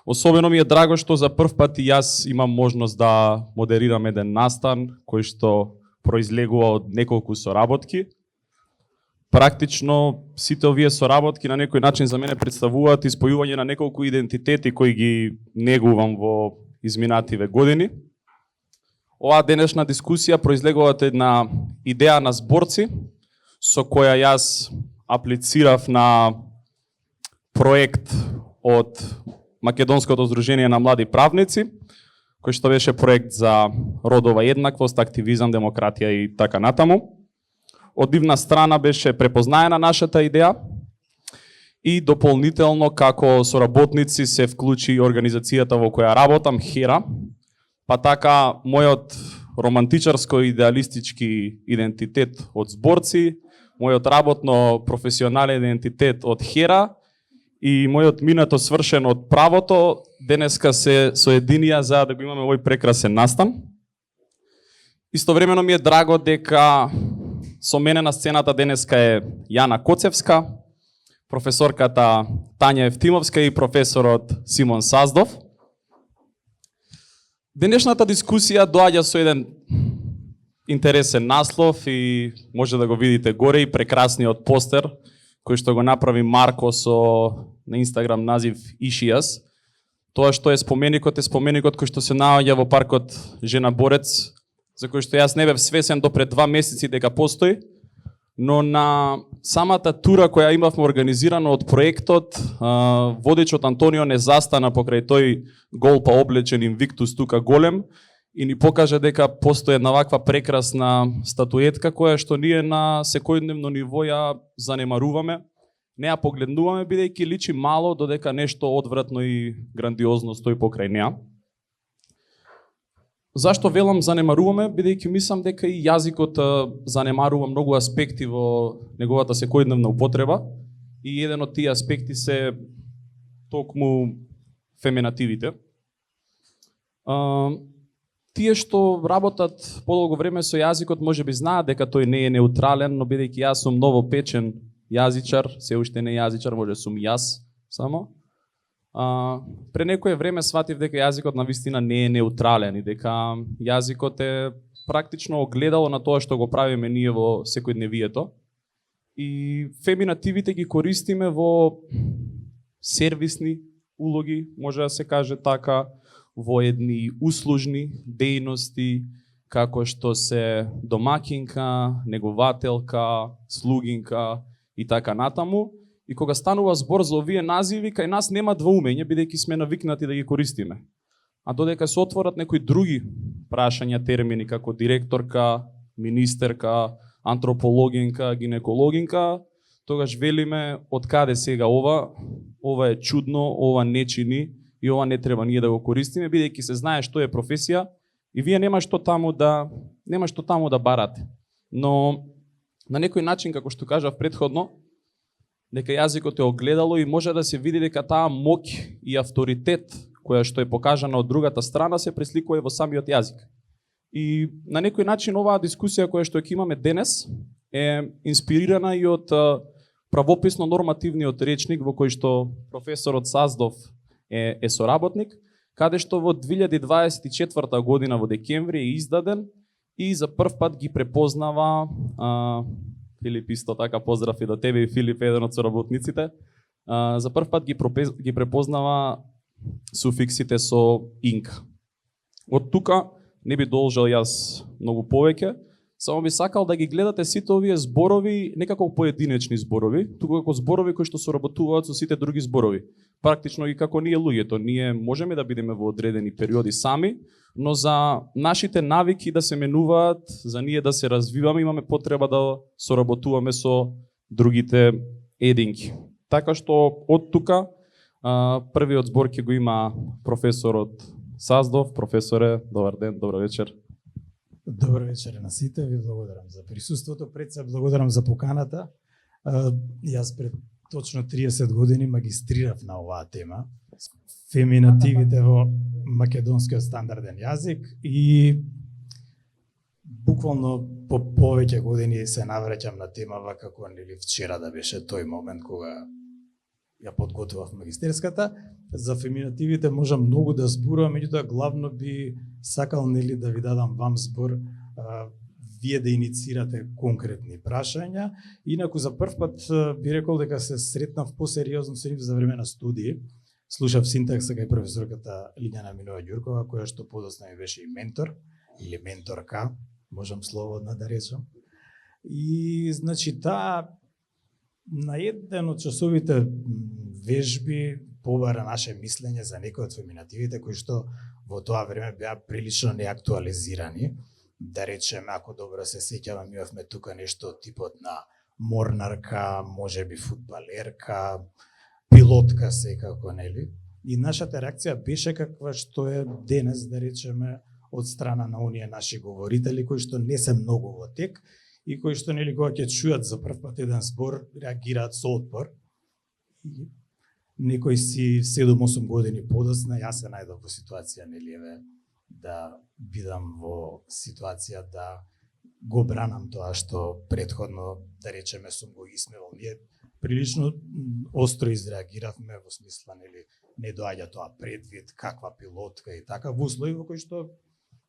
Особено ми е драго што за прв пат и јас имам можност да модерирам еден настан кој што произлегува од неколку соработки. Практично сите овие соработки на некој начин за мене представуваат испојување на неколку идентитети кои ги негувам во изминативе години. Оваа денешна дискусија произлегува од една идеја на зборци со која јас аплицирав на проект од Македонското здружение на млади правници, кој што беше проект за родова еднаквост, активизам, демократија и така натаму. Од нивна страна беше препознаена нашата идеја и дополнително како соработници се вклучи и организацијата во која работам, HERA, па така мојот романтичарско идеалистички идентитет од зборци, мојот работно професионален идентитет од HERA и мојот минато свршен од правото денеска се соединија за да го имаме овој прекрасен настан. Истовремено ми е драго дека со мене на сцената денеска е Јана Коцевска, професорката Тања Евтимовска и професорот Симон Саздов. Денешната дискусија доаѓа со еден интересен наслов и може да го видите горе и прекрасниот постер кој што го направи Марко со на Инстаграм назив Ишијас. Тоа што е споменикот кој што се наоѓа во паркот Жена Борец, за кој што јас не бев свесен до пред 2 месеци дека постои, но на самата тура која имавме организирано од проектот, водичот Антонио не застана покрај тој голпа облечен инвиктус тука голем и ни покажа дека постои една ваква прекрасна статуетка која што ние на секојдневно ниво ја занемаруваме, не ја погледнуваме бидејќи личи мало додека нешто одвратно и грандиозно стои покрај неа. Зашто велам занемаруваме? Бидејќи мислам дека и јазикот занемарува многу аспекти во неговата секојдневна употреба и еден од тие аспекти се токму феминативите. Тие што работат подолго време со јазикот можеби знаат дека тој не е неутрален, но бидејќи јас сум новопечен јазичар, се уште не јазичар, може сум јас само. Пре некое време сватив дека јазикот навистина не е неутрален и дека јазикот е практично огледало на тоа што го правиме ние во секојдневието. И феминативите ги користиме во сервисни улоги, може да се каже така, во едни услужни дејности, како што се домакинка, негователка, слугинка и така натаму. И кога станува збор за овие називи, кај нас нема двоумење, бидејќи сме навикнати да ги користиме. А додека се отворат некои други прашања, термини како директорка, министерка, антропологинка, гинекологинка, тогаш велиме од каде сега ова е чудно, ова не чини и ова не треба ние да го користиме, бидејќи се знае што е професија и вие нема што таму да барате. Но на некој начин, како што кажав претходно, дека јазикот е огледало и може да се види дека таа моќ и авторитет која што е покажана од другата страна се пресликува во самиот јазик. И на некој начин оваа дискусија која што ќе имаме денес е инспирирана и од правописно-нормативниот речник во кој што професорот Саздов е соработник, каде што во 2024 година во декември е издаден и за прв пат ги препознава Филип исто така поздрав и до тебе и Филип еден од соработниците. За прв пат ги препознава суфиксите со инк. Од тука не би должел јас многу повеќе, само би сакал да ги гледате сите овие зборови не како поединечни зборови, туку како зборови кои што соработуваат со сите други зборови. Практично и како ние луѓето, ние можеме да бидеме во одредени периоди сами, но за нашите навики да се менуваат, за ние да се развиваме, имаме потреба да соработуваме со другите единки. Така што од тука првиот збор ќе го има професорот Саздов. Професоре, добар ден, добар вечер. Добар вечер на сите, ви благодарам за присуството, пред се благодарам за поканата. Јас пред точно 30 години магистрирав на оваа тема, феминативите во македонскиот стандарден јазик и буквално по повеќе години се навраќам на темава како нели вчера да беше тој момент кога ја подготвував магистерската. За феминативите можам многу да зборувам, меѓутоа главно би сакал нели да ви дадам вам збор, вие да иницирате конкретни прашања. Инаку за прв пат би рекол дека се сретнав посериозно со нив за време на студии. Слушав синтакса кај професорката Лиљана Минова Ѓуркова, која што подоцна ми беше и ментор, или менторка, можам слободно да речам. И значи таа на еден од часовите вежби побара наше мислење за некои од феминативите кои што во тоа време беа прилично неактуализирани. Да речеме, ако добро се сеќавам, имавме тука нешто од типот на морнарка, можеби фудбалерка, пилотка секако, нели? И нашата реакција беше каква што е денес, да речеме, од страна на оние наши говорители кои што не се многу во тек и кои што нели кога ќе чујат за прв пат еден збор реагираат со отпор. И некој си 7-8 години подоцна, јас се најдов во ситуација нели еве да бидам во ситуација да го бранам тоа што претходно, да речеме, сум го исмевал. Ние прилично остро изреагиравме во смисла нели не доаѓа тоа предвид, каква пилотка и така, во услови во кои што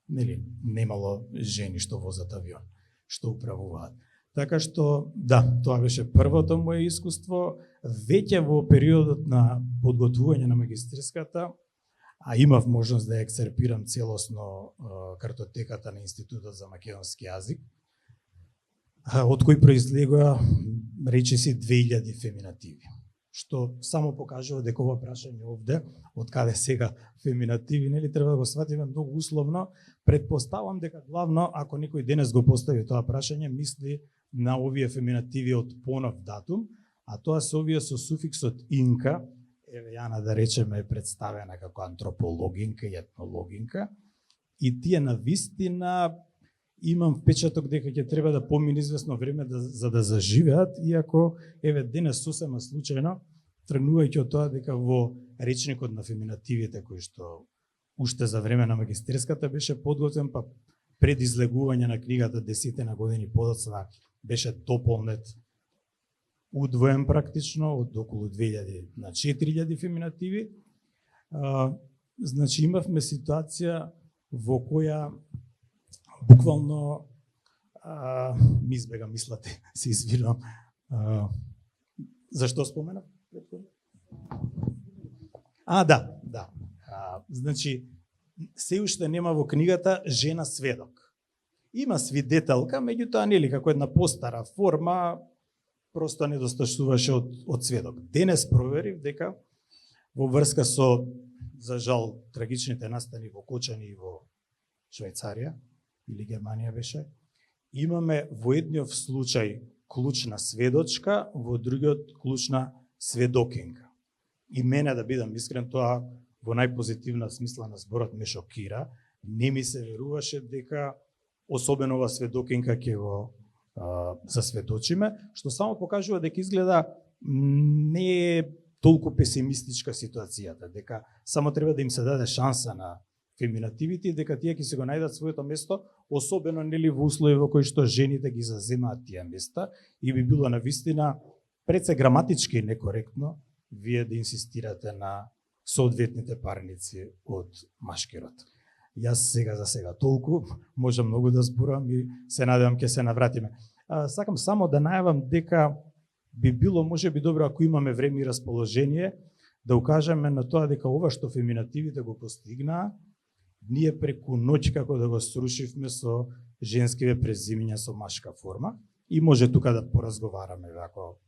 нели немало жени што возат авион, што управуваат. Така што да, тоа беше првото мое искуство. Веќе во периодот на подготвување на магистерската, а имав можност да ексерпирам целосно картотеката на Институтот за македонски јазик, од кој произлегоа речиси 2000 феминативи, што само покажува дека ова прашање овде, од каде сега феминативи, нели треба да го сватиме многу условно. Предпоставам дека главно, ако некој денес го постави тоа прашање, мисли на овие феминативи од понов датум, а тоа се овие со суфиксот инка. Еве Јана, да речеме, е представена како антропологинка и етнологинка, и тие навистина имам впечаток дека ќе треба да помине известно време за да заживеат, иако еве денес сосема случајно, тргнувајќи од тоа дека во речникот на феминативите кој што уште за време на магистерската беше подготвен, па пред излегување на книгата 10 на години подоцна беше дополнет удвоен практично од околу 2000 на 4000 феминативи. Значи имавме ситуација во која буквално ми избега мислате, се извинувам. Зашто споменав? Да. Значи се уште нема во книгата жена сведок. Има свидетелка, меѓутоа нели како една постара форма, просто недостатуваше од сведок. Денес проверив дека во врска со, за жал, трагичните настани во Кочани и во Швајцарија или Германија беше, имаме во едниот случај клучна сведочка, во другиот клучна сведокинка. И мене, да бидам искрен, тоа во најпозитивна смисла на зборот ме шокира. Не ми се веруваше дека особено ова сведокинка ќе го засведочиме, што само покажува дека изгледа не е толку песимистичка ситуацијата, дека само треба да им се даде шанса на феминативите, дека тие ќе се го најдат своето место, особено нели во услови во кои што жените ги заземаат тие места, и би било навистина пред се граматички некоректно вие да инсистирате на соодветните парници од машки род. Јас за сега толку, можам многу да зборувам и се надевам ќе се навратиме. Сакам само да најавам дека би било можеби добро ако имаме време и расположение да укажеме на тоа дека ова што феминативите го постигнаа, ние преку ноќ како да го срушивме со женскиве презимиња со машка форма, и може тука да поразговараме ако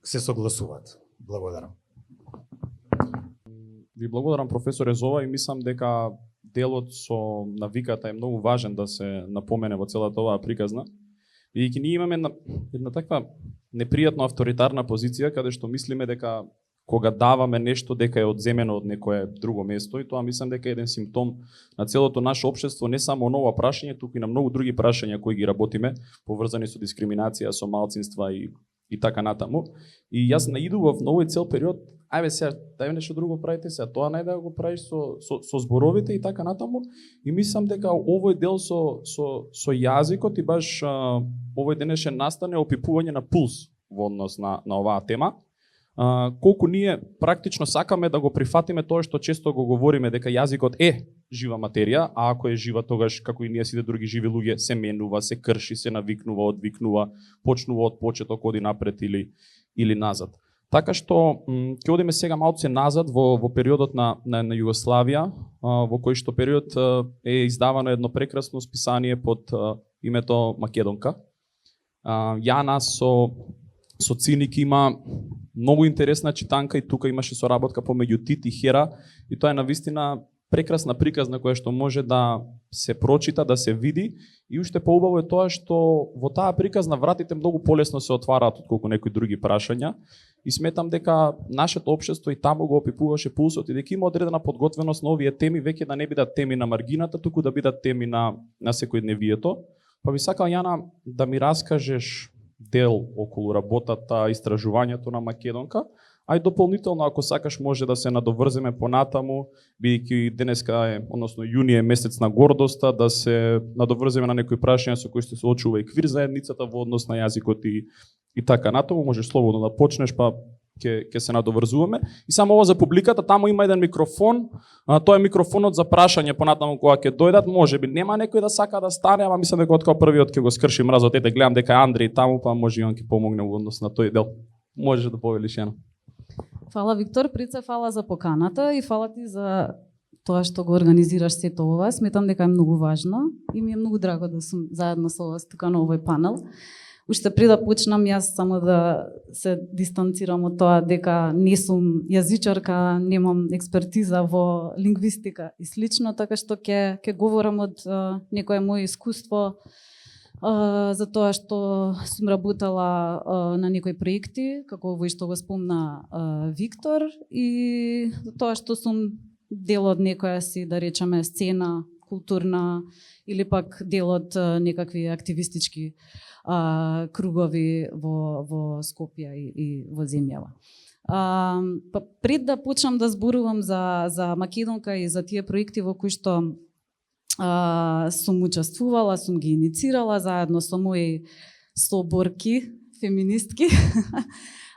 се согласуваат. Благодарам. Ви благодарам, професоре, за ова, и мислам дека делот со навиката е многу важен да се напомене во целата оваа приказна, бидејќи ние имаме една таква непријатно авторитарна позиција каде што мислиме дека кога даваме нешто дека е одземено од некое друго место, и тоа мислам дека е еден симптом на целото наше општество, не само на ова прашање, туку и на многу други прашања кои ги работиме, поврзани со дискриминација, со малцинства и така натаму. И јас наидував на овој цел период, ајде сега, дај нешто друго правите сега, тоа најде да го правиш со зборовите и така натаму, и мислам дека овој дел со јазикот и баш овој денешен настане опипување на пулс во однос на оваа тема, колку ние практично сакаме да го прифатиме тоа што често го говориме дека јазикот е жива материја, а ако е жива тогаш како и ние сите други живи луѓе се менува, се крши, се навикнува, одвикнува, почнува од почеток, оди напред или назад. Така што ќе одиме сега малце назад во периодот на Југославија, во кој што период е издавано едно прекрасно списание под името Македонка. Јана со Циник има многу интересна читанка и тука имаше соработка помеѓу Тит и Хера и тоа е навистина прекрасна приказна која што може да се прочита, да се види и уште поубаво е тоа што во таа приказна вратите многу полесно се отвараат отколку некои други прашања и сметам дека нашето општество и таму го опипуваше пулсот и дека има одредена подготвеност на овие теми веќе да не бидат теми на маргината, туку да бидат теми на секојдневието. Па би сакал, Јана, да ми раскажеш дел околу работата, истражувањето на Македонка, а и дополнително, ако сакаш, може да се надоврземе понатаму, бидејќи денеска е, односно јуни е месец на гордоста, да се надоврземе на некои прашања со кои се соочува и квир заедницата во однос на јазикот и така натаму. Можеш слободно да почнеш, па ќе се надоврзуваме. И само ова за публиката, таму има еден микрофон, тоа е микрофонот за прашање понатаму кога ќе дојдат, можеби нема некој да сака да стане, ама мислам дека од кога првиот ќе го скрши мразот, ете гледам дека е Андреј таму, па може и он ќе помогне во однос на тој дел. Можеш да повелиш, Јана. Фала, Виктор, пред се фала за поканата и фала ти за тоа што го организираш сето ова. Сметам дека е многу важно и ми е многу драго да сум заедно со вас тука на овој панел. Уште пред да почнам, јас само да се дистанцирам од тоа дека не сум јазичарка, немам експертиза во лингвистика и слично, така што ќе говорам од некое моје искуство за тоа што сум работела на некои проекти, како овој што го спомна Виктор, и за тоа што сум дел од некоја си, да речеме, сцена културна или пак дел од некакви активистички кругови во Скопје и во земјава. Па пред да почнам да зборувам за Македонка и за тие проекти во кои што сум учествувала, сум ги иницирала заедно со мои соборки, феминистки.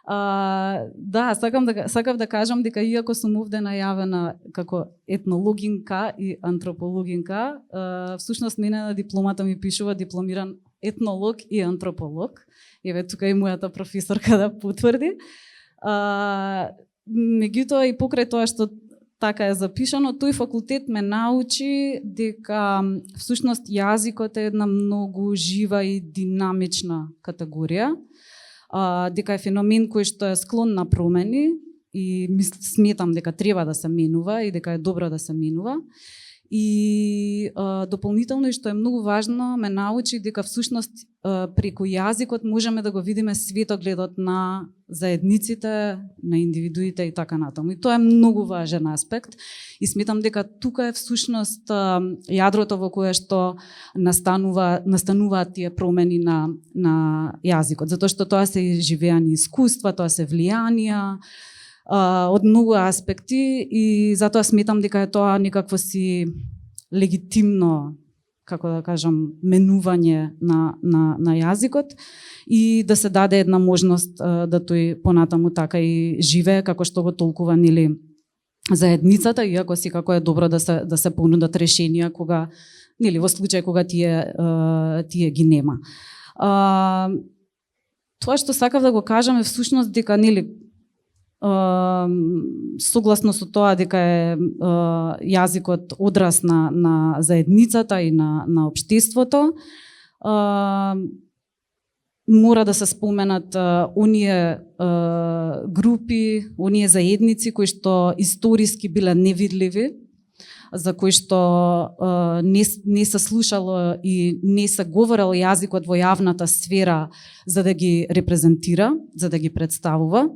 Да, сакав да кажам дека иако сум овде најавена како етнологинка и антропологинка, всушност мене на дипломата ми пишува дипломиран етнолог и антрополог. Еве тука и мојата професорка да потврди. Меѓутоа и покрај тоа што така е запишано, тој факултет ме научи дека всушност јазикот е една многу жива и динамична категорија, дека е феномен кој што е склон на промени и сметам дека треба да се менува и дека е добро да се менува. И дополнително, и што е многу важно, ме научи дека всушност преку јазикот можеме да го видиме светогледот на заедниците, на индивидуите и така натаму. И тоа е многу важен аспект и сметам дека тука е всушност јадрото во кое што настануваат тие промени на јазикот, затоа што тоа се живеани искуства, тоа се влијанија од многу аспекти и затоа сметам дека е тоа некакво си легитимно, како да кажам, менување на јазикот и да се даде една можност да тој понатаму така и живее како што го толкува нели заедницата, иако секако е добро да се понудат решенија кога нели во случај кога тие ги нема. Тоа што сакав да го кажам е всушност дека нели согласно со тоа дека е јазикот одраз на заедницата и на општеството, мора да се споменат оние групи, оние заедници кои што историски биле невидливи, за кои што не се слушало и не се говорел јазикот во јавната сфера за да ги репрезентира, за да ги представува.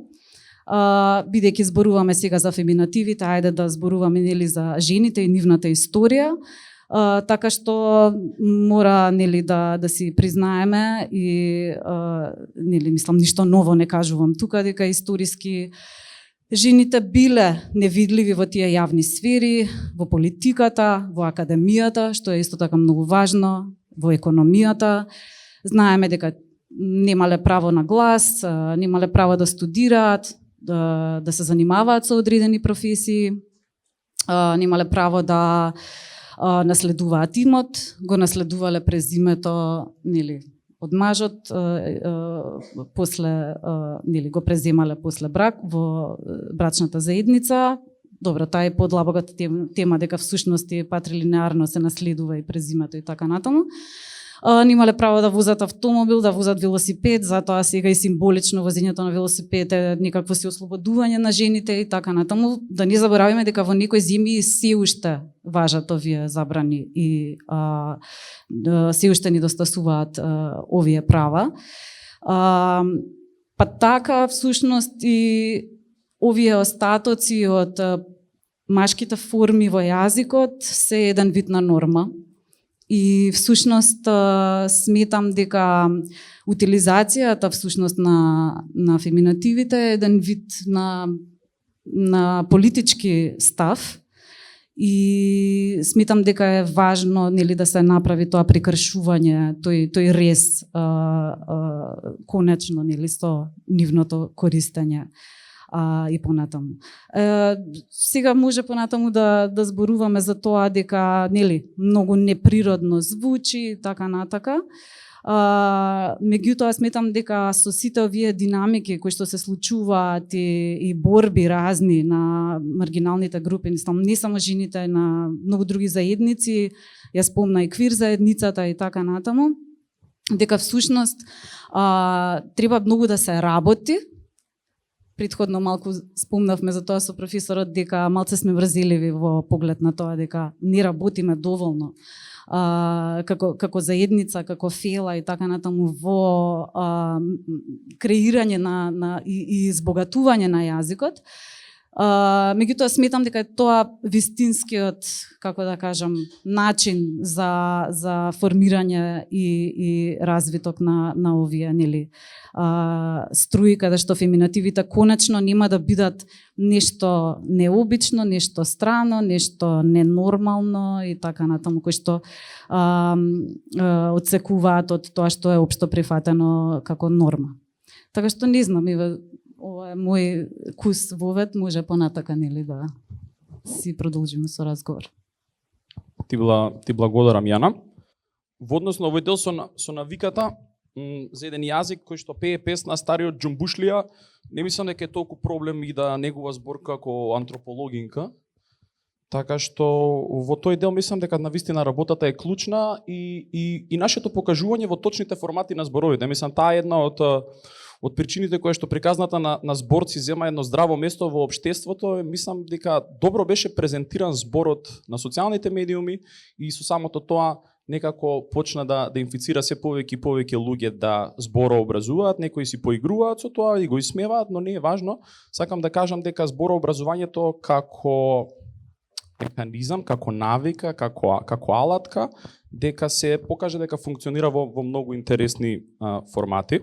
Бидејќи зборуваме сега за феминативите, ајде да зборуваме нели за жените и нивната историја, така што мора нели да си признаеме и нели мислам ништо ново не кажувам тука дека историски жените биле невидливи во тие јавни сфери, во политиката, во академијата, што е исто така многу важно, во економијата. Знаеме дека немале право на глас, немале право да студираат, да се занимаваат со одредени професии, немале право да наследуваат имот, го наследувале презимето, нели, од мажот, после нели го преземале после брак во брачната заедница. Добро, таа е подлабоката тема дека всушност е патрилинеарно се наследува и презимето и така натаму. Немале право да возат автомобил, да возат велосипед, затоа сега и символично возењето на велосипед е некакво се ослободување на жените и така натаму. Да не забораваме дека во некои земји се уште важат овие забрани и се уште недостасуваат овие права. Па така всушност и овие остатоци од машките форми во јазикот се еден вид на норма. И всушност сметам дека утилизацијата всушност на феминативите е еден вид на политички став и сметам дека е важно, нели, да се направи тоа прекршување, тој рез конечно, нели, со нивното користење. И понатаму. Сега може понатаму да зборуваме за тоа дека, нели, многу неприродно звучи и така натака. Меѓутоа сметам дека со сите овие динамики кои што се случуваат и борби разни на маргиналните групи, не само жените, на многу други заедници, ја спомна и квир заедницата и така натаму, дека всушност треба многу да се работи. Предходно малку спомнавме за тоа со професорот дека малце сме врзеливи во поглед на тоа дека не работиме доволно како заедница, како фела и така натаму во креирање и избогатување на јазикот. Меѓутоа сметам дека е тоа вистинскиот, како да кажам, начин за формирање и развиток на овие, нели, струи каде што феминативите конечно нема да бидат нешто необично, нешто страно, нешто ненормално и така натаму, кој што одсекуваат од тоа што е општо прифатено како норма. Така што не знам, ова е мој кус вовет, може понатака, нели, да си продолжиме со разговор. Ти благодарам, Јана. Во однос на овој дел со навиката, за еден јазик кој што пее песна стариот Џумбушлија, не мислам дека е толку проблем и да негува зборка како антропологинка. Така што во тој дел мислам дека навистина работата е клучна и нашето покажување во точните формати на зборовите. Мислам таа е една од причините која што приказната на зборци зема едно здраво место во општеството. Мислам дека добро беше презентиран зборот на социјалните медиуми и со самото тоа некако почна да инфицира се повеќе и повеќе луѓе да зборообразуваат, некои си поигруваат со тоа и го исмеваат, но не е важно. Сакам да кажам дека зборообразувањето како механизам, како навика, како алатка, дека се покажа дека функционира во многу интересни формати.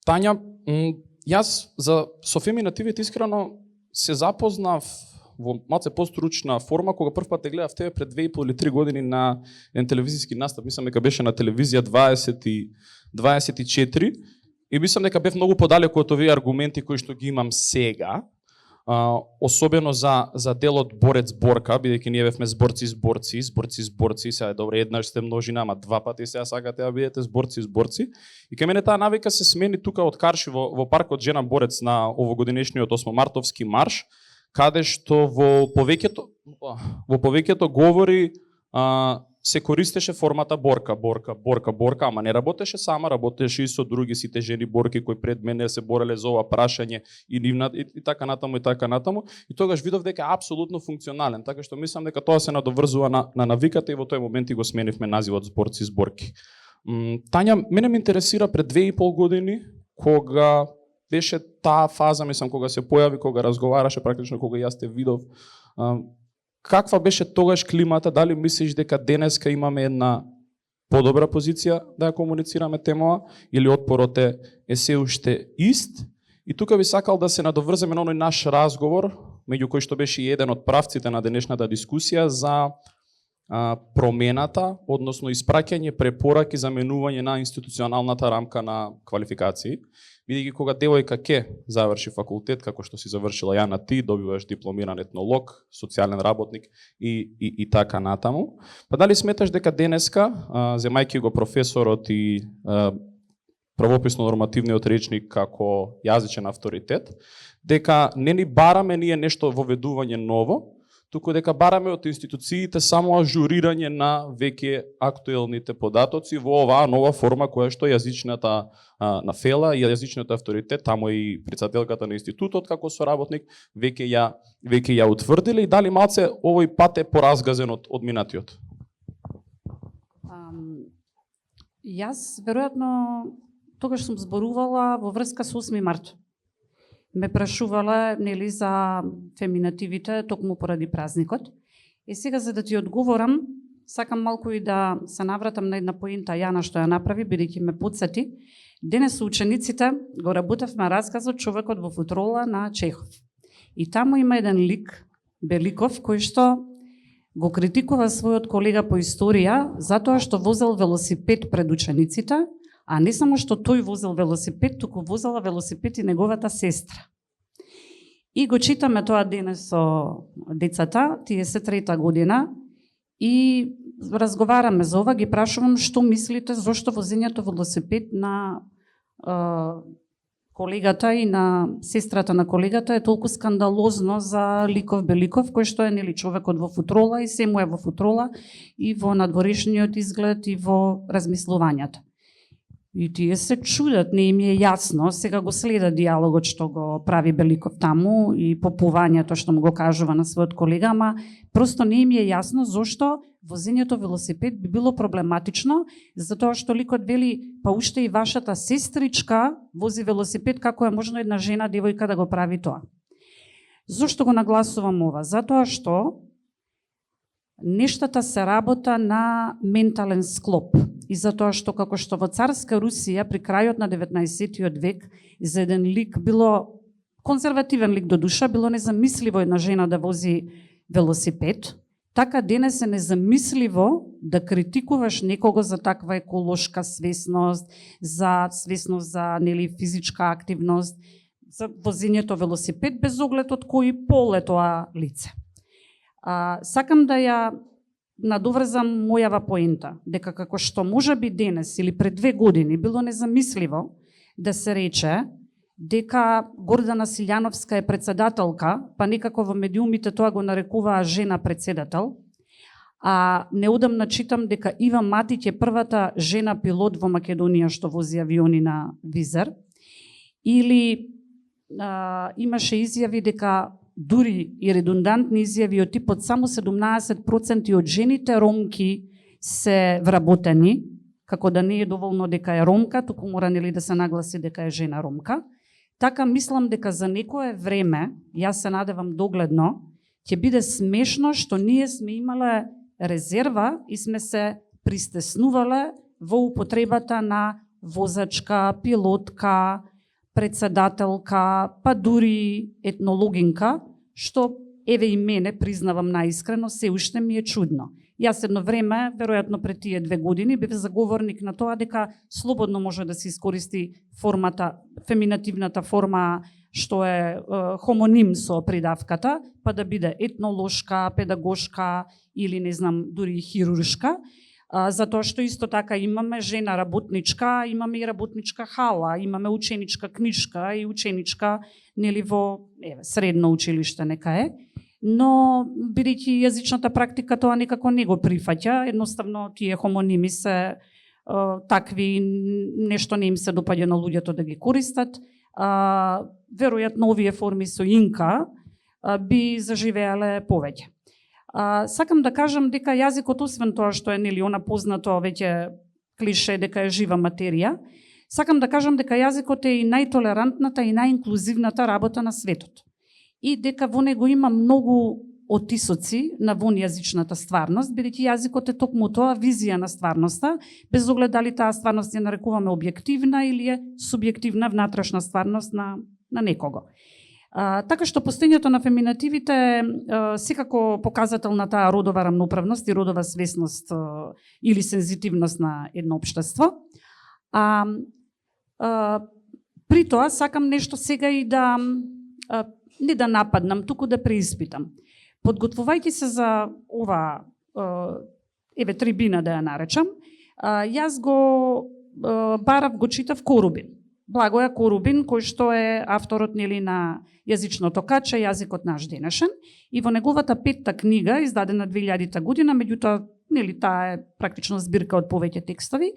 Тања, јас со феминативите искрено се запознав во малце постручна форма кога прв пат те гледав тебе пред 2,5 или 3 години на еден телевизиски настап, мислам дека беше на телевизија 24 и мислам дека бев многу подалеку од овие аргументи кои што ги имам сега. Особено за делот борец-борка, бидејќи ние бевме зборци, сега е добро, еднаш сте множина, ама два пати сега сакате да бидете зборци. И кај мене таа навика се смени тука од Карши во паркот Жена борец на овогодинешниот 8 мартовски марш, каде што во повеќето говори се користеше формата борка, ама не работеше сама, работеше и со други сите жени борки кои пред мене се бореле за ова прашање и така натаму. И тогаш видов дека е апсолутно функционален, така што мислам дека тоа се надоврзува на навиката и во тој момент и го сменивме називот зборци-зборки. Тања, мене ме интересира пред 2,5 години, кога беше таа фаза, мислам, кога се појави, кога разговараше, практично кога јас те видов, каква беше тогаш климата? Дали мислиш дека денеска имаме една подобра позиција да ја комуницираме темава или отпорот е се уште ист? И тука би сакал да се надоврземе на оној наш разговор, меѓу кој што беше и еден од правците на денешната дискусија за промената, односно испраќање препораки за менување на институционалната рамка на квалификации, бидејќи кога девојка ќе заврши факултет, како што си завршила Јана ти, добиваш дипломиран етнолог, социјален работник и така натаму. Па дали сметаш дека денеска, земајќи го професорот и правописно-нормативниот речник како јазичен авторитет, дека не ни бараме ние нешто воведување ново, туку дека бараме од институциите само ажурирање на веќе актуелните податоци во оваа нова форма која што јазичната на ФЕЛА и јазичниот авторитет, тамо и председателката на институтот како соработник веќе ја утврдиле, и дали малце овој пат е поразгазен од минатиот? Јас веројатно тогаш сум зборувала во врска со 8 март. Ме прашувала нели за феминативите токму поради празникот. И сега за да ти одговорам, сакам малку и да се навратам на една поинта Јана што ја направи, бидејќи ме потсети. Денес со учениците го работевме расказот Човекот во футрола на Чехов. И таму има еден лик, Беликов, кој што го критикува својот колега по историја затоа што возел велосипед пред учениците, а не само што тој возел велосипед, туку возела велосипед и неговата сестра. И го читаме тоа денес со децата, тие се 3-та година, и разговараме за ова, ги прашувам што мислите, зошто возењето велосипед на колегата и на сестрата на колегата е толку скандалозно за Ликов Беликов, кој што е нели човекот во футрола и се му е во футрола и во надворешниот изглед и во размислувањата. И тие се чудат, не им е јасно, сега го следа диалогот што го прави Беликов таму и попувањето што му го кажува на својот колега, ама просто не им е јасно зошто возењето велосипед би било проблематично, затоа што ликот вели, па уште и вашата сестричка вози велосипед, како е можно една жена, девојка да го прави тоа. Зошто го нагласувам ова? Затоа што нештата се работа на ментален склоп. И затоа што како што во царска Русија при крајот на 19-тиот век за еден лик било конзервативен лик до душа, било незамисливо една жена да вози велосипед, така денес е незамисливо да критикуваш некого за таква еколошка свесност, за свесност за нели физичка активност, за возењето велосипед без оглед од кој пол е тоа лице. Сакам да ја надоврзам мојава поента, дека како што може би денес или пред 2 години било незамисливо да се рече дека Гордана Силјановска е председателка, па некако во медиумите тоа го нарекуваа жена председател, а неодамна читам дека Ива Матиќ е првата жена пилот во Македонија што вози авиони на Визер, или имаше изјави дека дури и редундантни изјави од типот само 17% од жените ромки се вработени, како да не е доволно дека е ромка, туку мора нели да се нагласи дека е жена ромка. Така мислам дека за некое време, јас се надевам догледно, ќе биде смешно што ние сме имале резерва и сме се пристеснувале во употребата на возачка, пилотка, председателка, па дури етнологинка, што еве и мене, признавам наискрено, се уште ми е чудно. Јас едно време, веројатно пред тие 2 години, бев заговорник на тоа дека слободно може да се искористи формата, феминативната форма што е хомоним со придавката, па да биде етнолошка, педагошка или не знам, дури хируршка, затоа што исто така имаме жена работничка, имаме и работничка хала, имаме ученичка книжка и ученичка нели во средно училиште нека е. Но бидејќи јазичната практика тоа некако не го прифаќа, едноставно тие хомоними се такви, нешто не им се допаѓа на луѓето да ги користат. Веројатно овие форми со инка би заживеале повеќе. Сакам да кажам дека јазикот, освен тоа што е нели она познато веќе клише дека е жива материја, сакам да кажам дека јазикот е и најтолерантната и најинклузивната работа на светот. И дека во него има многу отисоци на вонјазичната стварност, бидејќи јазикот е токму тоа визија на стварноста, без оглед дали таа стварност ја нарекуваме објективна или е субјективна внатрешна стварност на некого. Така што постоењето на феминативите е секако показател на таа родова рамноправност и родова свесност или сензитивност на едно општество. При тоа сакам нешто сега и да не да нападнам, туку да преиспитам. Подготвувајќи се за ова трибина да ја наречам, јас го барав, го читав Корубин. Благоја Корубин, кој што е авторот на јазичното каче, јазикот наш денешен, и во неговата 5-та книга, издадена 2000 година, меѓутоа таа е практично збирка од повеќе текстови,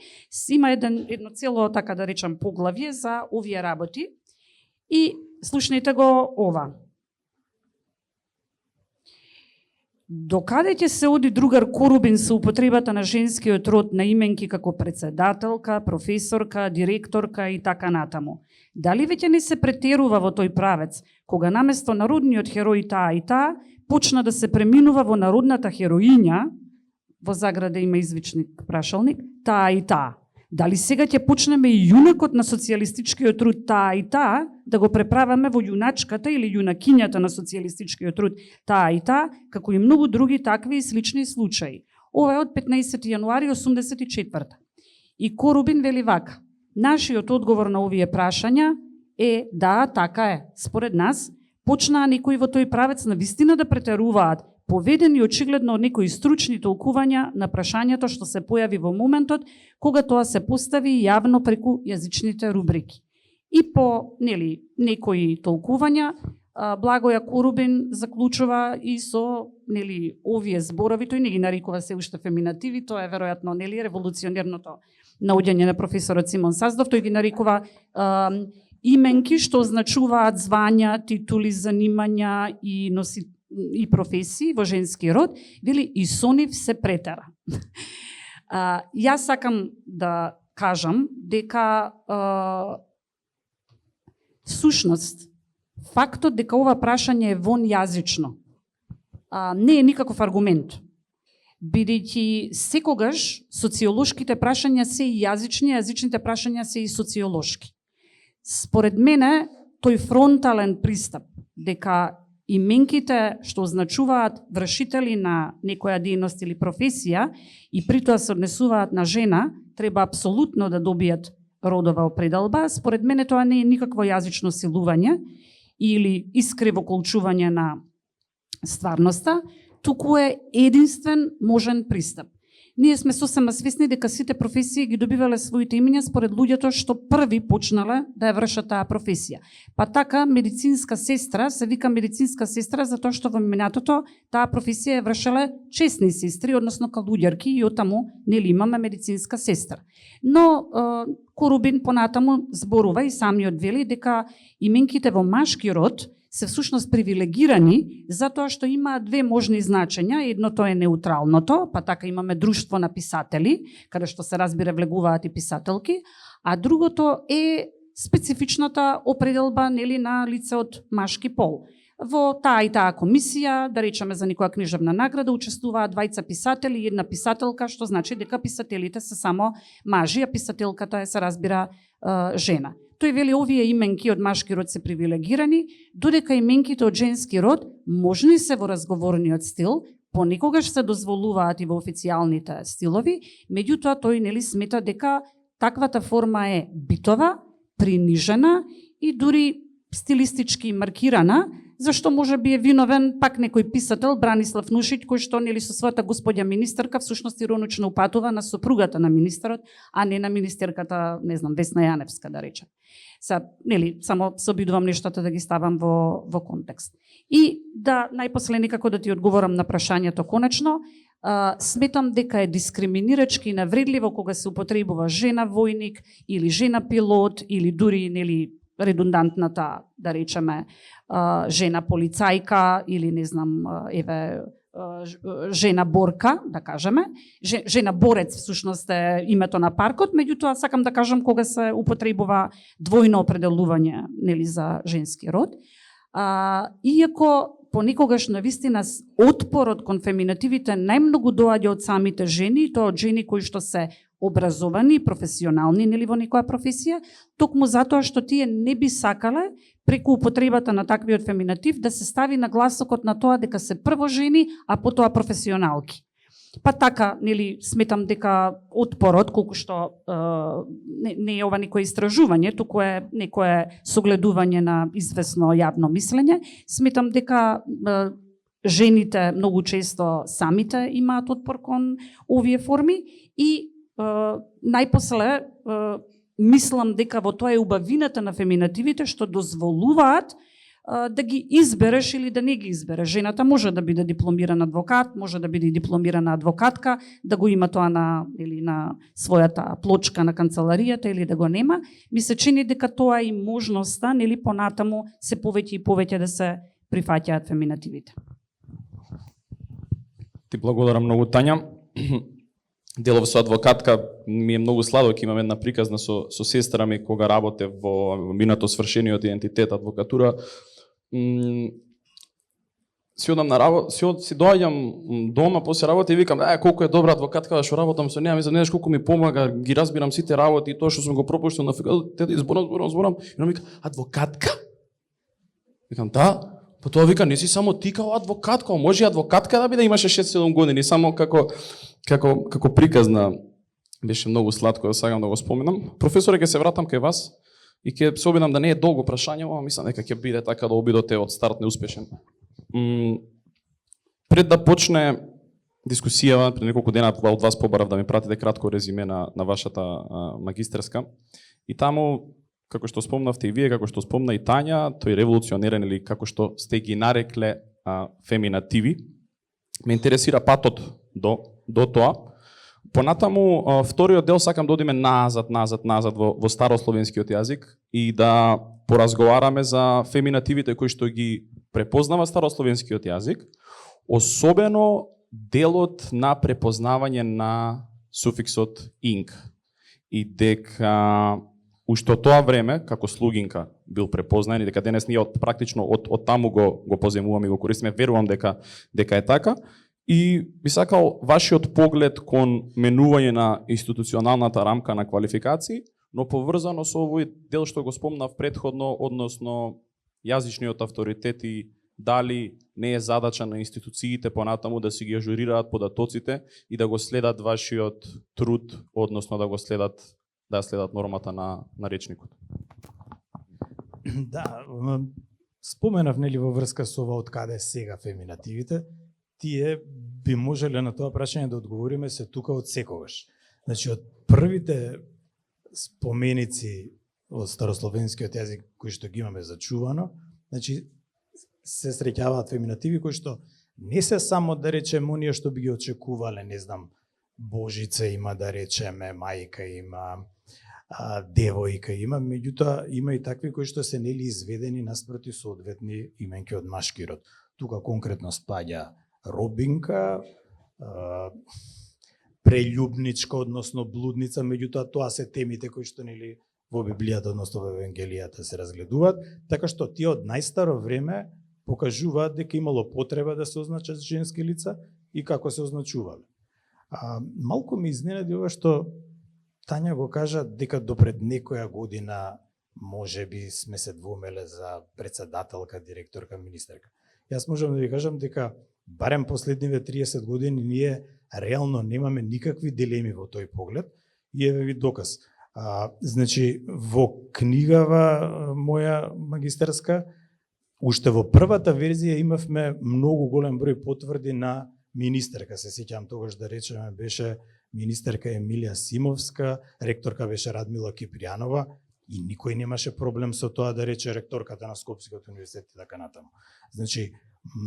има едно цело, така да речам, поглавје за овие работи. И слушнете го ова. Докаде ќе се оди другар Корубин со употребата на женскиот род на именки како председателка, професорка, директорка и така натаму? Дали веќе не се претерува во тој правец, кога наместо народниот херој таа и таа, почна да се преминува во народната хероиња, во заграда има извичник прашалник, таа и таа? Дали сега ќе почнеме и јунакот на социјалистичкиот труд таа и таа, да го преправаме во јуначката или јунакињата на социјалистичкиот труд таа и таа, како и многу други такви и слични случаи. Ова е од 15 јануари 84. И Корубин вели вака: нашиот одговор на овие прашања е да, така е. Според нас, почнаа некои во тој правец на вистина да претеруваат, поведени очигледно од некои стручни толкувања на прашањето што се појави во моментот кога тоа се постави јавно преку јазичните рубрики. И по некои толкувања, Благоја Корубин заклучува и со овие зборови, тој не ги нарекува се уште феминативи, тоа е веројатно револуционерното наоѓање на професорот Симон Саздов, тој ги нарекува именки што означуваат звања, титули, занимања и професии во женски род, вели и со нив се претера. Јас сакам да кажам дека всушност фактот дека ова прашање е вонјазично не е никаков аргумент, бидејќи секогаш социолошките прашања се и јазични, јазичните прашања се и социолошки. Според мене, тој фронтален пристап дека именките што означуваат вршители на некоја дејност или професија и притоа се однесуваат на жена, треба апсолутно да добијат родова определба. Според мене тоа не е никакво јазично силување или искриво колчување на стварноста, туку е единствен можен пристап. Ние сме сосема свесни дека сите професии ги добивале своите имиња според луѓето што први почнале да ја вршат таа професија. Па така медицинска сестра се вика медицинска сестра затоа што во минатото таа професија ја вршеле чесни сестри, односно калуѓарки, и оттаму имаме медицинска сестра. Но Корубин понатаму зборува и самиот вели дека именките во машки род се всушност привилегирани затоа што имаат две можни значења. Едното е неутралното, па така имаме друштво на писатели, каде што се разбира влегуваат и писателки, а другото е специфичната определба на лице од машки пол. Во таа и таа комисија, да речеме за некоја книжевна награда, учествуваат двајца писатели и една писателка, што значи дека писателите се само мажи, а писателката е, се разбира, жена. Тој вели овие именки од машки род се привилегирани, додека именките од женски род можни се во разговорниот стил, понекогаш се дозволуваат и во официјалните стилови, меѓутоа тој смета дека таквата форма е битова, принижена и дури стилистички маркирана, зашто може би е виновен пак некој писател, Бранислав Нушиќ, кој што со својата господја министерка всушност иронично упатува на сопругата на министерот, а не на министерката, Весна Јаневска, да речем. Само се обидувам нештата да ги ставам во контекст. И да најпосле некако да ти одговорам на прашањето конечно, сметам дека е дискриминирачки и навредливо кога се употребува жена војник или жена пилот или дури редундантната, да речеме, жена полицајка или жена борка, да кажеме. Жена борец всушност е името на паркот, меѓутоа сакам да кажам кога се употребува двојно определување за женски род. Иако понекогаш навистина отпорот кон феминативите најмногу доаѓа од самите жени, тоа од жени кои што се образовани, професионални, нели во некоја професија, токму затоа што тие не би сакале преку употребата на таквиот феминатив да се стави нагласокот на тоа дека се прво жени, а потоа професионалки. Па така, нели, сметам дека отпорот, колку што не е ова некое истражување, туку е некое согледување на известно јавно мислење, сметам дека жените многу често самите имаат отпор кон овие форми и најпосле мислам дека во тоа е убавината на феминативите што дозволуваат да ги избереш или да не ги избереш. Жената може да биде дипломиран адвокат, може да биде дипломирана адвокатка, да го има тоа на или на својата плочка на канцеларијата или да го нема. Ми се чини дека тоа е и можноста, нели понатаму се повеќе и повеќе да се прифаќаат феминативите. Ти благодарам многу, Тања. Делов со адвокатка ми е многу сладок, имам една приказна со сестра ми кога работе во минато свршениот идентитет адвокатура. Си одам на работа, си доаѓам дома после работа и викам, колку е добра адвокатка што работам со неа, ми знаеш колку ми помага, ги разбирам сите работи и тоа што сум го пропуштил на факултет, зборам, и она ми вика, адвокатка? Викам, да. Па тоа вика, не си само ти као адвокатка, може и адвокатка да биде, имаше 6-7 години, само како приказна беше многу сладко, да сакам да го споменам. Професоре, ќе се вратам кај вас и ќе се обидам да не е долго прашање, ама мислам дека ќе биде така да обидоте од старт неуспешен. Пред да почне дискусија, пред неколку дена од вас побарав да ми пратите кратко резиме на вашата магистерска. И таму, како што спомнавте и вие, како што спомна и Тања, тој револуционерен или како што сте ги нарекле феминативи, ме интересира патот до тоа. Понатаму, вториот дел сакам да одиме назад во старословенскиот јазик и да поразговараме за феминативите кои што ги препознава старословенскиот јазик, особено делот на препознавање на суфиксот инг. И дека уште од тоа време, како слугинка бил препознаен и дека денес ние практично од таму го поземуваме и го користиме, верувам дека е така. И би сакал вашиот поглед кон менување на институционалната рамка на квалификации, но поврзано со овој дел што го спомнав претходно, односно јазичниот авторитет и дали не е задача на институциите понатаму да си ги ажурираат податоците и да го следат вашиот труд, односно да следат нормата на речникот. Да, споменав нели во врска со ова од каде сега феминативите, тие би можеле на тоа прашање да одговориме се тука од секогаш. Значи, од првите споменици од старословенскиот јазик кои што ги имаме зачувано, значи се среќаваат феминативи кои што не се само да речеме оние што би ги очекувале, не знам, Божица има, да речеме, мајка има, девојка има, меѓутоа има и такви кои што се нели изведени наспроти соодветни именки од машки род. Тука конкретно спаѓа робинка, прељубничка, односно блудница, меѓутоа тоа се темите кои што нели во Библијата, односно во Евангелијата се разгледуваат, така што тие од најстаро време покажуваат дека имало потреба да се означат женски лица и како се означувале. Малку ми изненади ова што Тања го кажа дека допред некоја година може би сме се двомеле за председателка, директорка, министерка. Јас можам да ви кажам дека барем последниве 30 години ние реално немаме никакви дилеми во тој поглед и еве ви доказ. Значи во книгава моја магистерска уште во првата верзија имавме многу голем број потврди на министерка. Се сеќавам тогаш да речеме беше министерка Емилија Симовска, ректорка беше Радмила Кипријанова и никој немаше проблем со тоа да рече ректорката на Скопскиот универзитет и така натаму. Значи,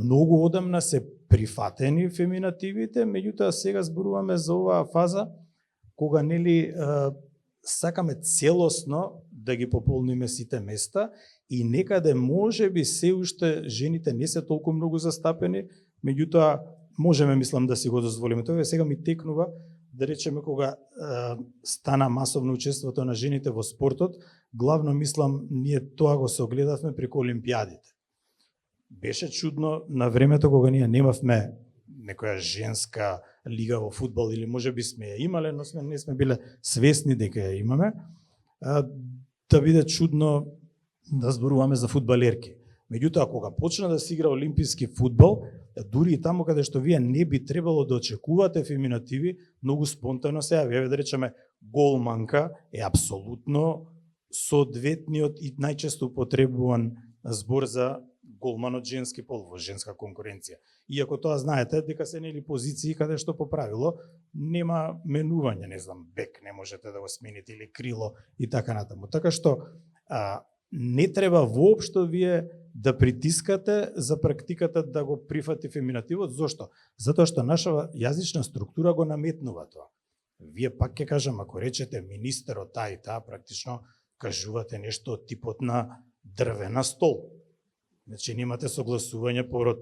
многу одамна се прифатени феминативите, меѓутоа сега зборуваме за оваа фаза кога нели сакаме целосно да ги пополниме сите места и некаде можеби се уште жените не се толку многу застапени, меѓутоа можеме, мислам, да си го дозволиме. Тоа сега ми текнува да речеме кога стана масовно учеството на жените во спортот, главно мислам ние тоа го се огледавме преку олимпијадите. Беше чудно на времето кога ние немавме некоја женска лига во фудбал или можеби сме ја имале, но не сме биле свесни дека ја имаме, да биде чудно да зборуваме за фудбалерки. Меѓутоа, кога почна да се игра олимписки фудбал, дури и таму каде што вие не би требало да очекувате феминативи, многу спонтано се јави, да речеме, голманка е апсолутно соодветниот и најчесто употребуван збор за голман од женски пол во женска конкуренција. Иако тоа знаете дека се нели позиции каде што по правило нема менување, не знам, бек не можете да го смените или крило и така натаму. Така што не треба воопшто вие да притискате за практиката да го прифати феминативот. Зошто? Затоа што наша јазична структура го наметнува тоа. Вие пак ќе кажам, ако речете министерот таа и таа, практично кажувате нешто од типот на дрвена стол. Значи немате согласување по род.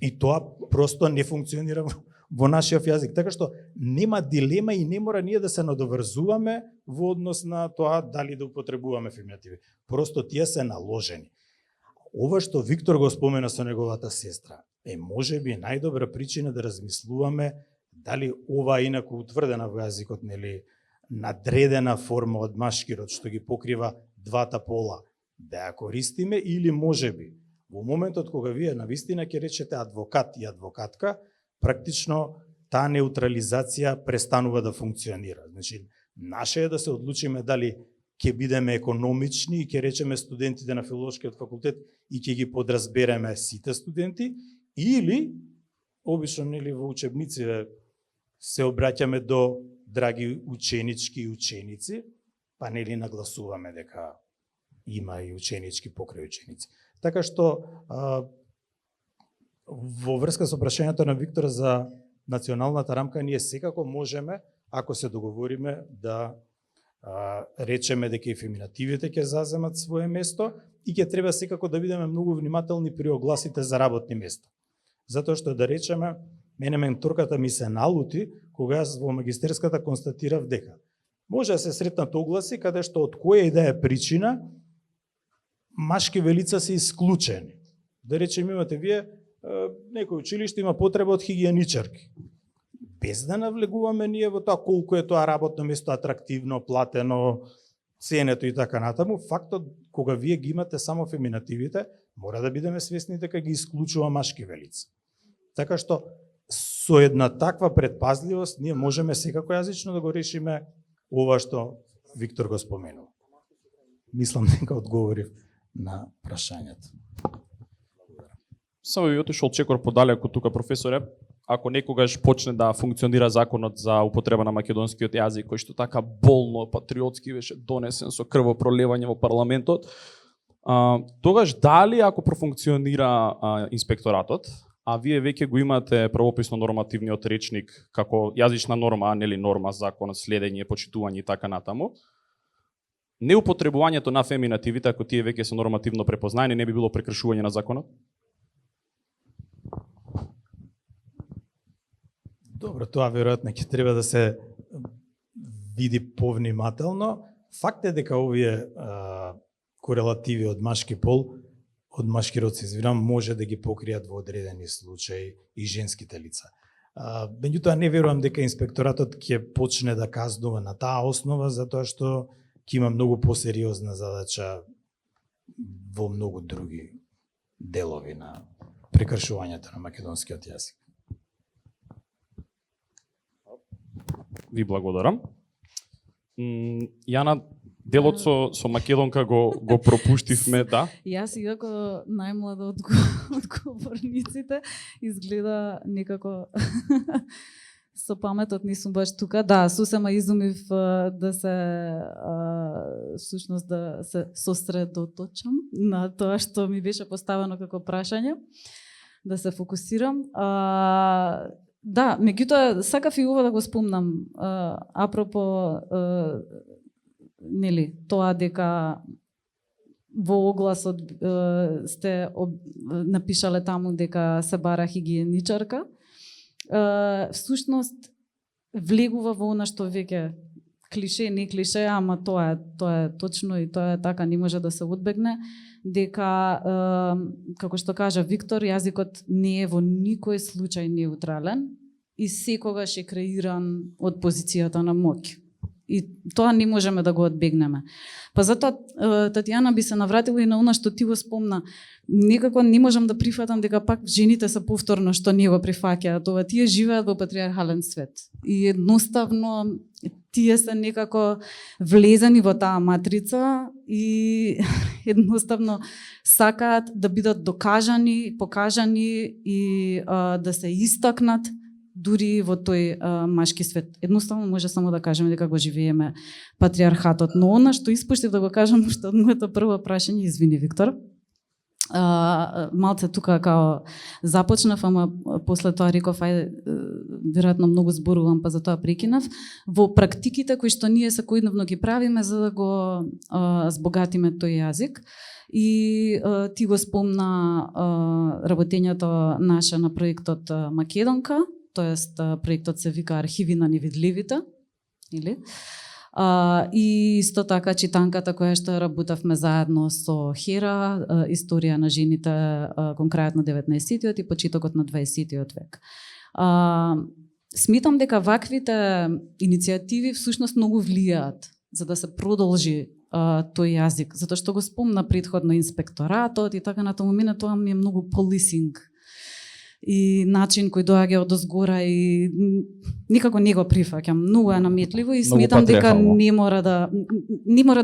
И тоа просто не функционира во нашиот јазик. Така што нема дилема и не мора ние да се надоврзуваме во однос на тоа дали да употребуваме феминативи. Просто тие се наложени. Ова што Виктор го спомена со неговата сестра е можеби најдобра причина да размислуваме дали ова инаку утврдена во јазикот, нели, надредена форма од машки род што ги покрива двата пола, да ја користиме или можеби во моментот кога вие навистина ќе речете адвокат и адвокатка, практично таа неутрализација престанува да функционира. Значи, наше е да се одлучиме дали ќе бидеме економични и ќе речеме студентите на филолошкиот факултет и ќе ги подразбереме сите студенти, или обично нели во учебниците се обраќаме до драги ученички и ученици, па нели нагласуваме дека има и ученички покрај ученици. Така што во врска со прашањето на Виктор за националната рамка, ние секако можеме, ако се договориме, да речеме дека и феминативите ќе заземат свое место и ќе треба секако да бидеме многу внимателни при огласите за работни места. Затоа што да речеме, мене менторката ми се налути кога јас во магистерската констатирав дека може да се сретнат огласи каде што од која и да е причина машки велица се исклучени. Да речеме, имате вие некој училиште има потреба од хигиеничарки. Без да навлегуваме ние во тоа колку е тоа работно место атрактивно, платено, ценето и така натаму, фактот кога вие ги имате само феминативите, мора да бидеме свесни дека ги исклучува машки велица. Така што со една таква предпазливост ние можеме секако јазично да го решиме ова што Виктор го споменува. Мислам дека одговорив на прашањето. Само би отишол чекор подалеку тука, професоре. Ако некогаш почне да функционира законот за употреба на македонскиот јазик, кој што така болно патриотски беше донесен со крвопролевање во парламентот, тогаш дали ако профункционира инспекторатот, а вие веќе го имате правописно нормативниот речник како јазична норма, а нели норма, закон, следење, почитување и така натаму, неупотребувањето на феминативите, ако тие веќе се нормативно препознаени, не би било прекршување на законот? Добро, тоа веројатно ќе треба да се види повнимателно. Факт е дека овие корелативи од машки пол, од машки род, се извинам, може да ги покријат во одредени случаи и женските лица. Меѓутоа не верувам дека инспекторатот ќе почне да казнува на таа основа, затоа што ќе има многу посериозна задача во многу други делови на прекршувањето на македонскиот јазик. Ви благодарам. Јана, делот со македонка го пропуштивме, да? Јас иако најмлада од говорниците изгледа некако со паметот не сум баш тука. Да, сосема изумив да се всушност да се сосредоточам на тоа што ми беше поставено како прашање, да се фокусирам. Да, меѓутоа сакав и ова да го спомнам, апропо нели тоа дека во огласот сте напишале таму дека се бара хигиеничарка. Всушност влегува во она што веќе клише, не клише, ама тоа е точно и тоа е така, не може да се одбегне, дека, како што кажа Виктор, јазикот не е во никој случај неутрален и секогаш е креиран од позицијата на моќ. И тоа не можеме да го одбегнеме. Па затоа, Татјана, би се навратила и на она што ти го спомна. Некако не можам да прифатам дека пак жените се повторно што не го прифаќаат тоа. Тие живеат во патриархален свет. И едноставно тие се некако влезени во таа матрица и едноставно сакаат да бидат докажани, покажани и да се истакнат дури во тој машки свет. Едноставно може само да кажеме дека го живееме патриархатот. Но она што испуштив да го кажам што од моето прво прашање, извини Виктор, малце тука као започнав, ама после тоа реков, веројатно многу зборувам, па затоа прекинав. Во практиките кои што ние секојдневно ги правиме за да го збогатиме тој јазик, и ти го спомна работењето наше на проектот Македонка, тоест проектот се вика Архиви на невидливите, или? И исто така читанката која што работевме заедно со Хера, историја на жените кон крајот на 19-тиот и почетокот на 20-тиот век. Сметам дека ваквите иницијативи всушност многу влијаат за да се продолжи тој јазик, затоа што го спомна претходно инспекторатот и така натаму. Мене тоа ми е многу полисинг и начин кој доаѓа од озгора и никако не го прифаќам. Многу е наметливо и сметам дека не мора да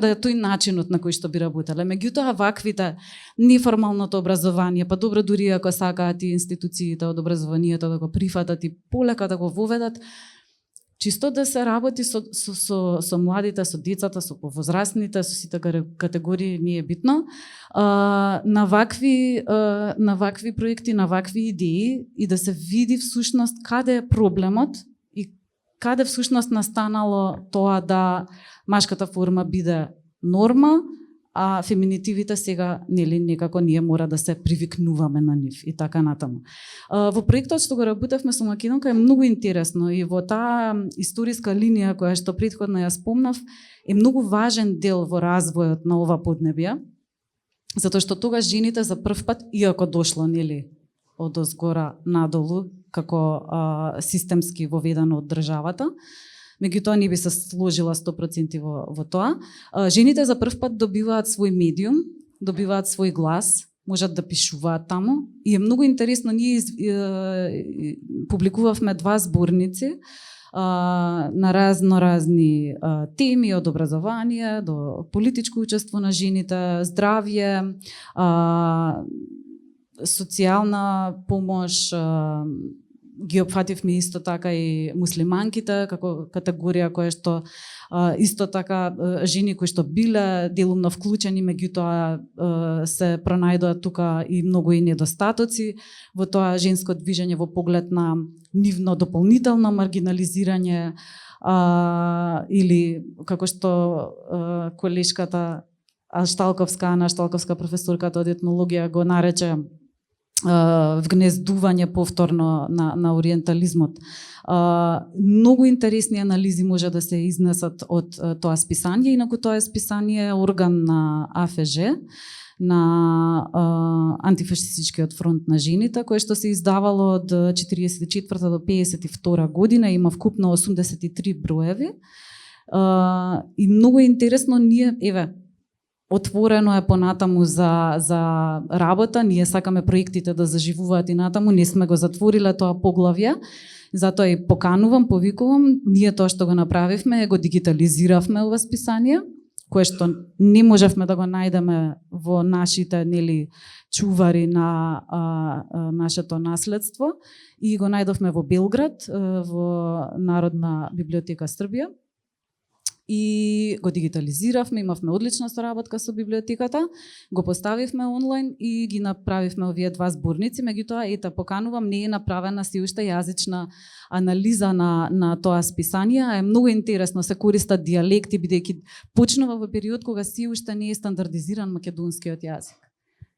е тој начинот на кој што би работеле. Меѓутоа ваквите неформалното образование, па добро дури ако сакаат и институциите од образованието да го прифатат и полека да го воведат, чисто да се работи со младите, со децата, со повозрастните, со сите категории не е битно. На вакви проекти, на вакви идеи и да се види всушност каде е проблемот и каде всушност настанало тоа да машката форма биде норма, а феминитивите сега некако ние мора да се привикнуваме на нив и така натаму. Во проектот што го работевме со Македонка е многу интересно и во таа историска линија која што претходно ја спомнав е многу важен дел во развојот на ова поднебје, затоа што тогаш жените за прв пат, иако дошло од озгора надолу како системски воведено од државата, меѓутоа не би се сложила 100% во тоа. Жените за прв пат добиваат свој медиум, добиваат свој глас, можат да пишуваат таму и е многу интересно. Ние публикувавме 2 зборници на разни теми, од образование до политичко учество на жените, здравје, социјална помош, ги опфативме исто така и муслиманките како категорија која што исто така жени кои што биле делумно вклучени, меѓутоа се пронајдоа тука и многу и недостатоци во тоа женско движење во поглед на нивно дополнително маргинализирање, или како што колешката Ана Шталковска, професорката од етнологија, го нарече вгнездување повторно на ориентализмот. Многу интересни анализи може да се изнесат од тоа списание, инаку тоа е списание орган на АФЖ, на антифашистичкиот фронт на жените, кое што се издавало од 44 до 52 година, има вкупно 83 броеви. И многу интересно, ние, отворено е понатаму за работа, ние сакаме проектите да заживуваат и натаму, не сме го затвориле тоа поглавје, затоа и повикувам, ние тоа што го направивме, го дигитализиравме ова списание, кое што не можевме да го најдеме во нашите чувари на нашето наследство, и го најдовме во Белград, во Народна библиотека Србија. И го дигитализиравме, имавме одлична соработка со библиотеката, го поставивме онлайн и ги направивме овие 2 зборници. Меѓутоа, поканувам, не е направена си уште јазична анализа на тоа списание, е многу интересно, се користат дијалекти, бидејќи почнува во период кога си уште не е стандардизиран македонскиот јазик.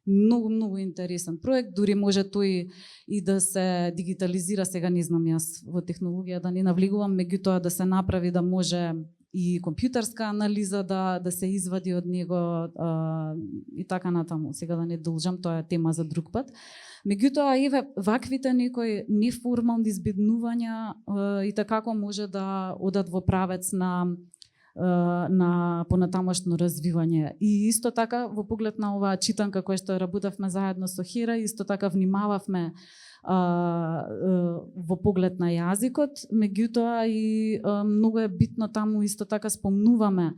Многу интересен проект, дури може тој и да се дигитализира, сега не знам јас во технологија да не навлегувам, меѓутоа да се направи да може и компјутерска анализа да се извади од него и така натаму. Сега да не должам, тоа е тема за друг пат. Меѓутоа, еве, ваквите некои неформални збеднувања и така може да одат во правец на понатамошно развивање. И исто така, во поглед на оваа читанка која што работевме заедно со Хира, исто така внимававме во поглед на јазикот, меѓутоа и многу е битно таму исто така спомнуваме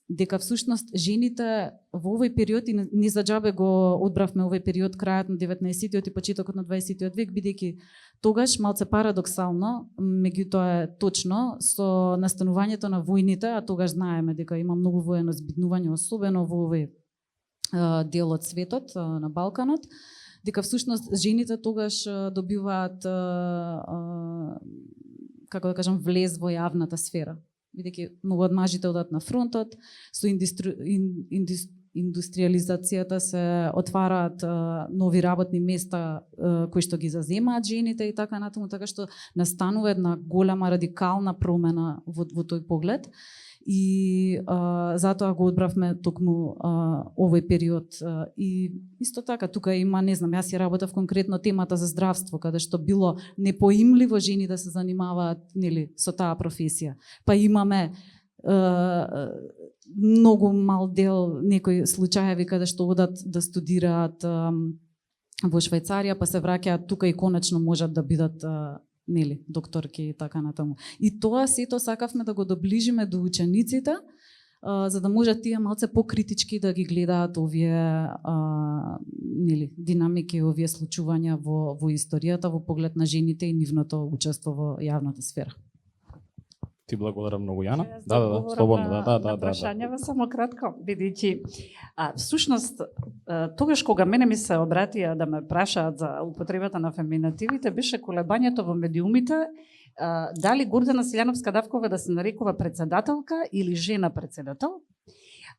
дека всушност жените во овој период, и не за џабе го одбравме овој период крајот на 19-тиот и почетокот на 20-тиот век, бидејќи тогаш малце парадоксално, меѓутоа е точно, со настанувањето на војните, а тогаш знаеме дека има многу воено збиднување, особено во овој дел од светот, на Балканот, дека всушност жените тогаш добиваат, како да кажам, влез во јавната сфера. Бидејќи многу од мажите одат на фронтот, со индустриализацијата се отвараат нови работни места кои што ги заземаат жените и така натаму, така што настанува една голема радикална промена во тој поглед. И затоа го одбравме токму овој период. И исто така, тука има, не знам, јас ја работев конкретно темата за здравство, каде што било непоимливо жени да се занимаваат, нели, со таа професија. Па имаме многу мал дел некои случаеви каде што одат да студираат во Швајцарија, па се враќаат тука и конечно можат да бидат нели, докторки и така натаму. И тоа сето сакавме да го доближиме до учениците, за да можат тие малце покритички да ги гледаат овие нели, динамики, овие случувања во историјата во поглед на жените и нивното учество во јавната сфера. Ти благодарам многу, Јана. Да, слободно, да. Прашањава само кратко, бидејќи всушност тогаш кога мене ми се обратија да ме прашаат за употребата на феминативите, беше колебањето во медиумите дали Гордана Силјановска-Давкова да се нарекува председателка или жена председател.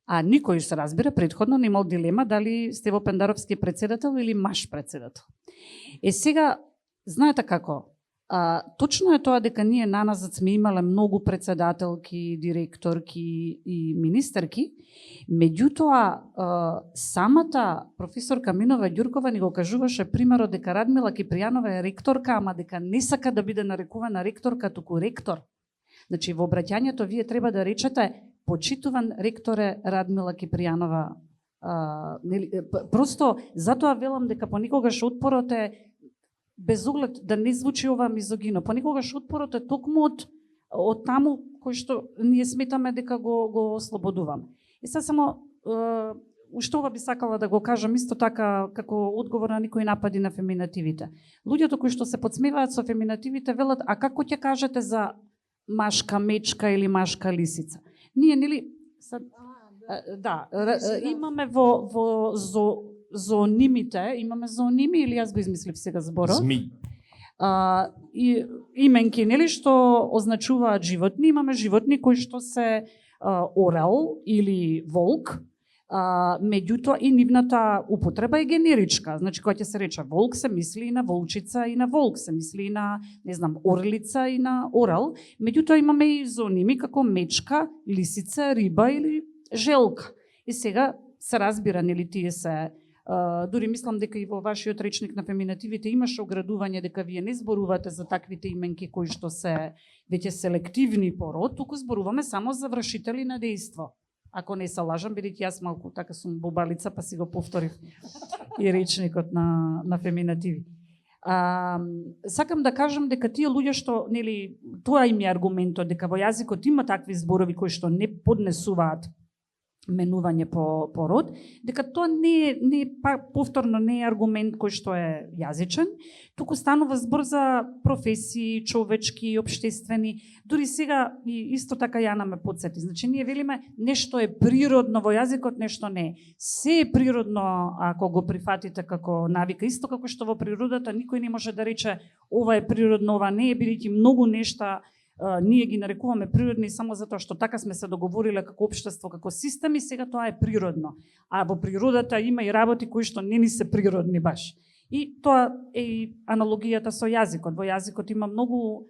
А никој се разбира, предходно не имал дилема дали Стево Пендаровски е председател или маж председател. Сега, знаете како, точно е тоа дека ние наназад сме имале многу председателки, директорки и министерки, меѓутоа самата професорка Минова Ѓуркова ни го кажуваше примерот дека Радмила Кипријанова е ректорка, ама дека не сака да биде нарекувана ректорка, туку ректор. Значи во обраќањето вие треба да речете почитуван ректоре Радмила Кипријанова. Просто затоа велам дека понекогаш отпорот е без оглед да не звучи ова мизогино. Понекогаш отпорот е токму од таму кој што ние сметаме дека го ослободуваме. И сега само уште ова би сакала да го кажам исто така како одговор на никои напади на феминативите. Луѓето кои што се подсмеваат со феминативите велат, а како ќе кажете за машка мечка или машка лисица? Ние нели имаме во зоонимите, имаме зооними или јас го измислив сега зборот? Змии. И именки, нели, што означуваат животни, имаме животни кои што се орел или волк, меѓутоа и нивната употреба е генеричка. Значи, кога ќе се рече волк, се мисли и на волчица и на волк, се мисли и на, не знам, орлица и на орел. Меѓутоа имаме и зооними како мечка, лисица, риба или желка. И сега се разбира, нели, тие се дури мислам дека и во вашиот речник на феминативите имаше оградување дека вие не зборувате за таквите именки кои што се веќе селективни по род, туку зборуваме само за вршители на дејство. Ако не се лажам, бидејќи јас малку така сум бобалица, па си го повторив и речникот на феминативи. Сакам да кажам дека тие луѓе што, нели, тоа им е аргументот, дека во јазикот има такви зборови кои што не поднесуваат менување по род, дека тоа не повторно не е аргумент кој што е јазичен, туку станува збор за професии, човечки, општествени. Дури сега и исто така Јана ме подсети. Значи ние велиме нешто е природно во јазикот, нешто не е. Се е природно ако го прифатите како навика, исто како што во природата никој не може да рече ова е природно, ова не е, бидејќи многу нешта ние ги нарекуваме природни само затоа што така сме се договориле како општество, како систем и сега тоа е природно. А во природата има и работи кои што не ни се природни баш. И тоа е и аналогијата со јазикот. Во јазикот има многу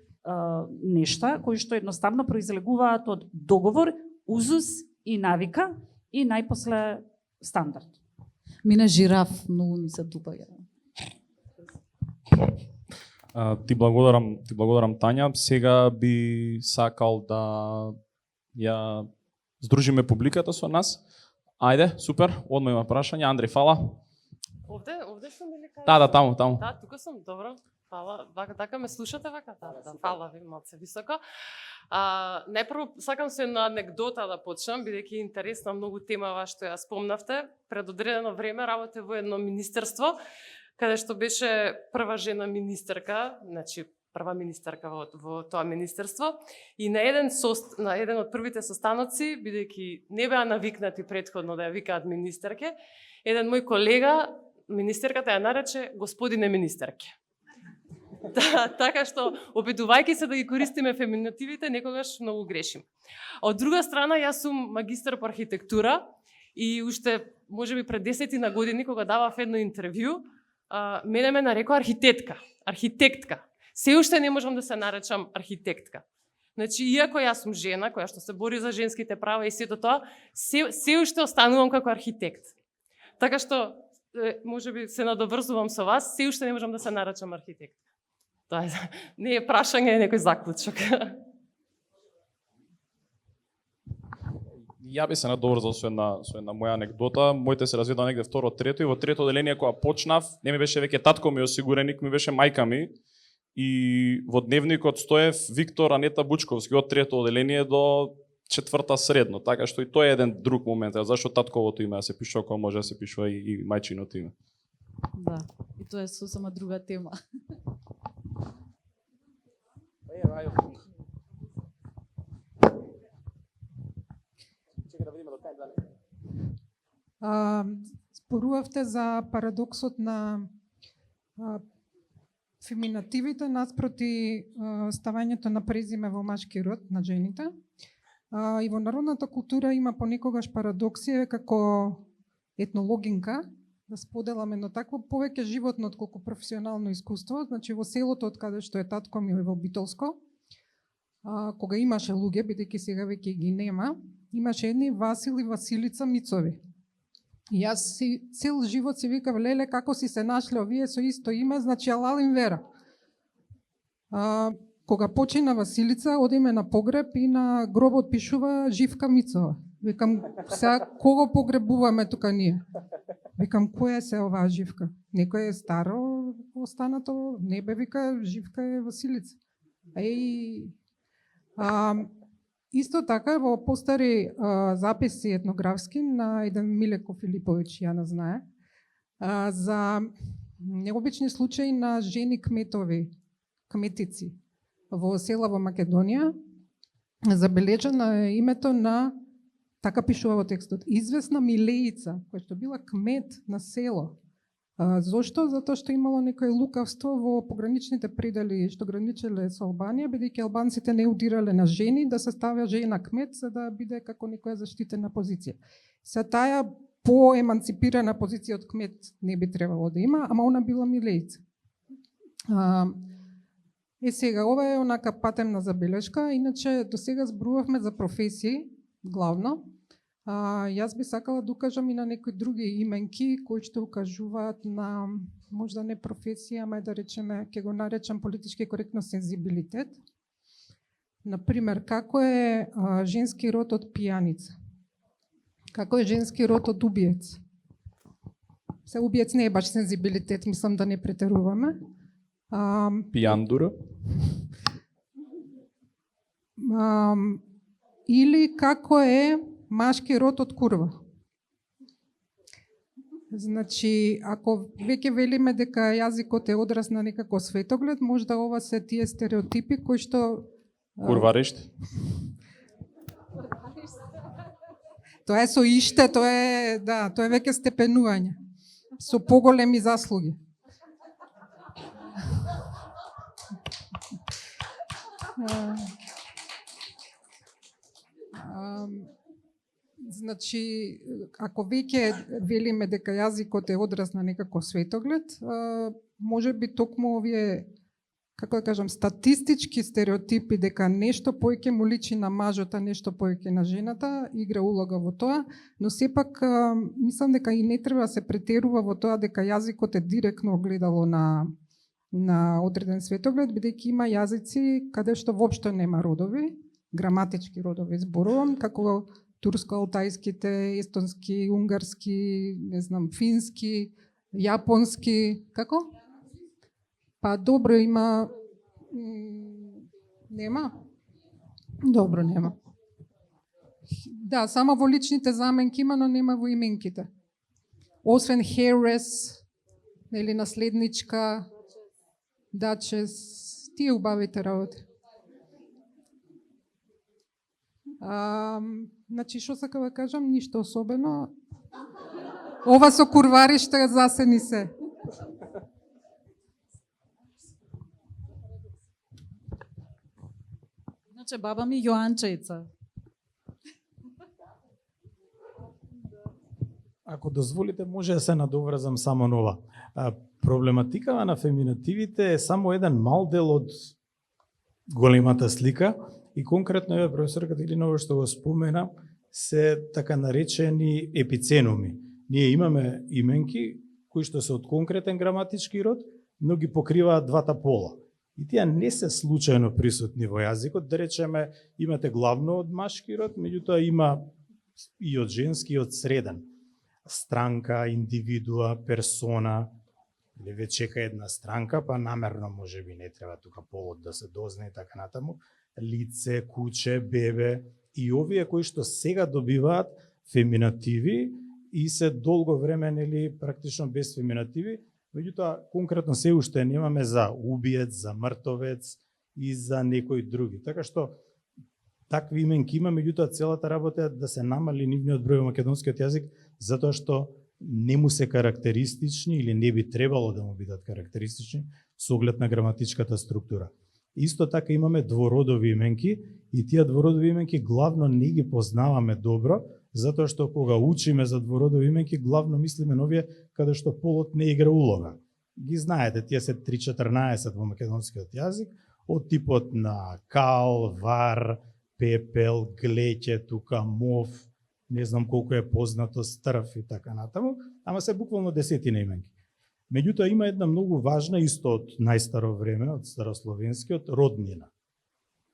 нешта кои што едноставно произлегуваат од договор, узус и навика и најпосле стандард. Мине жираф, многу ми се допаѓа. Ти благодарам Тања. Сега би сакал да ја здружиме публиката со нас. Ајде, супер, одма има прашање. Андреј, фала. Овде сум или кај? Да, таму. Да, тука сум, добро. Фала. Така ме слушате вака? Да, фала ви, малце високо. Најпрво сакам со една анегдота да почнам, бидејќи е интересна многу темава што ја спомнавте. Пред одредено време работев во едно министерство, каде што беше прва жена министерка, значи прва министерка во тоа министерство, и на еден од првите состаноци, бидејќи не беа навикнати претходно да ја викаат министерке, еден мој колега министерката ја нарече господине министерке. Така што, обидувајќи се да ги користиме феминативите, некогаш многу грешим. Од друга страна, јас сум магистар по архитектура и уште, можеби пред 10 години, кога давав едно интервју, мене ме нарекоа архитектка. Се уште не можам да се наречам архитектка. Значи, иако јас сум жена, која што се бори за женските права и сето тоа, се уште останувам како архитект. Така што, можеби се надоврзувам со вас, се уште не можам да се наречам архитект. Тоа не е прашање, е некој заклучок. Ја би се надоврзал со една моја анегдота. Моите се развида негде второ, трето, и во трето оделение кога почнав, не ми беше веќе татко ми осигуреник, ми беше мајка ми. И во дневникот стоев Виктор Анета Бучковски од трето оделение до четврта средно, така што и тоа е еден друг момент. Зашто татковото име да се пишува кога може да се пишува и мајчиното име? Да, и тоа е сосема друга тема. Зборувавте за парадоксот на феминативите наспроти ставањето на презиме во машки род на жените. И во народната култура има понекогаш парадокси, како етнологинка, да споделаме, но такво повеќе животно отколку професионално искуство. Значи во селото од каде што е татко ми во Битолско, кога имаше луѓе, бидејќи сега веќе ги нема, имаше едни Васил и Василица Мицови. И јас цел живот си викав, леле, како си се нашле овие со исто име, значи алалим вера. Кога почина Василица, одиме на погреб и на гробот пишува Живка Мицова. Викам, сега кого погребуваме тука ние? Викам, која се оваа Живка? Некој е старо останато? Не бе, вика, Живка е Василица. Исто така, во постари записи етнографски на еден Милеко Филиповиќ, ја не знае, за необични случаи на жени кметови, кметици во села во Македонија, забележано е името на, така пишува во текстот, известна Милеица, која што била кмет на село. Зошто? Затоа што имало некој лукавство во пограничните предели што граничеле со Албанија, бидејќи албанците не удирале на жени, да се ставя жена кмет за да биде како некоја заштитена позиција. Се таа поеманципирана позиција од кмет не би требало да има, ама она била Милеица. Сега, ова е онака патемна забелешка, иначе до сега зборувавме за професии, главно. Јас би сакала да укажам и на некои други именки кои што укажуваат на, можда не професија, ама да речеме, ќе го наречам политички коректно сензибилитет. Например, како е женски род од пијаница? Како е женски род од убиец? Се убиец не е баш сензибилитет, мислам да не претеруваме. Пијандура? Или како е машки род од курва. Значи, ако веќе велиме дека јазикот е одраз на некако светоглед, можда ова се тие стереотипи кои што... Курвареште? Тоа е со иште, тоа е веќе степенување. Со поголеми заслуги. Значи, ако веќе велиме дека јазикот е одраз на некако светоглед, може би токму овие како да кажам, статистички стереотипи дека нешто повеќе му личи на мажот, а нешто повеќе на жената, игра улога во тоа, но сепак мислам дека и не треба да се претерува во тоа дека јазикот е директно огледало на одреден светоглед, бидејќи има јазици каде што воопшто нема родови, граматички родови зборувам, како турско-алтајските, естонски, унгарски, не знам, фински, јапонски, како? Па добро има... Нема? Добро, нема. Да, само во личните заменки има, но нема во именките. Освен heiress, или наследничка, duchess, тие убавите работи. Значи, што сакам да кажам, ништо особено. Ова со курвариште засени се. Значи, баба ми Јоанчејца. Ако дозволите, може да се надоврзам само на ова. Проблематикава на феминативите е само еден мал дел од големата слика и конкретно еве професорката Илинова што го спомена се така наречени епиценуми. Ние имаме именки кои што се од конкретен граматички род, но ги покриваат двата пола. И тие не се случајно присутни во јазикот, да речеме имате главно од машки род, меѓутоа има и од женски и од среден. Странка, индивидуа, персона, или вечека една странка, па намерно можеби не треба тука полот да се дознае и така натаму, лице, куче, бебе и овие кои што сега добиваат феминативи и се долго време нели практично без феминативи, меѓутоа конкретно се уште немаме за убиец, за мртовец и за некои други. Така што такви именки има, меѓутоа целата работа е да се намали нивниот број во македонскиот јазик, затоа што не му се карактеристични или не би требало да му бидат карактеристични со оглед на граматичката структура. Исто така имаме двородови именки и тие двородови именки главно не ги познаваме добро, затоа што кога учиме за двородови именки, главно мислиме на овие каде што полот не игра улога. Ги знаете, тие се 3-14 во македонскиот јазик, од типот на кал, вар, пепел, глеќе, тука мов, не знам колку е познато, стрв и така натаму, ама се буквално десетина именки. Меѓутоа има една многу важна, исто од најстаро време, од старословенскиот, роднина.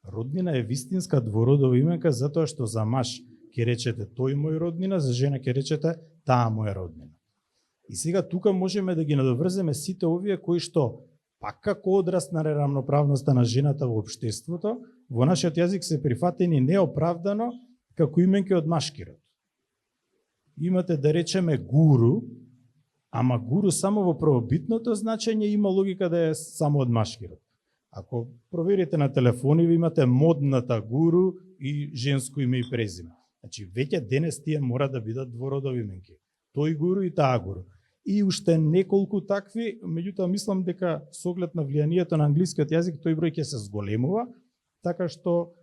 Роднина е вистинска двородова именка затоа што за маж ќе речете тој мој роднина, за жена ќе речете таа моја роднина. И сега тука можеме да ги надоврземе сите овие кои што пак како одраз на неравноправноста на жената во општеството, во нашиот јазик се прифатени неоправдано како именки од машки род. Имате да речеме гуру, ама гуру само во правобитното значење има логика да е само од машки род. Ако проверите на телефони, ви имате модната гуру и женско име и презиме. Значи, веќе денес тие мора да бидат двородови именки. Тој гуру и таа гуру. И уште неколку такви, меѓутоа мислам дека со оглед на влијанието на англискиот јазик тој број ќе се зголемува, така што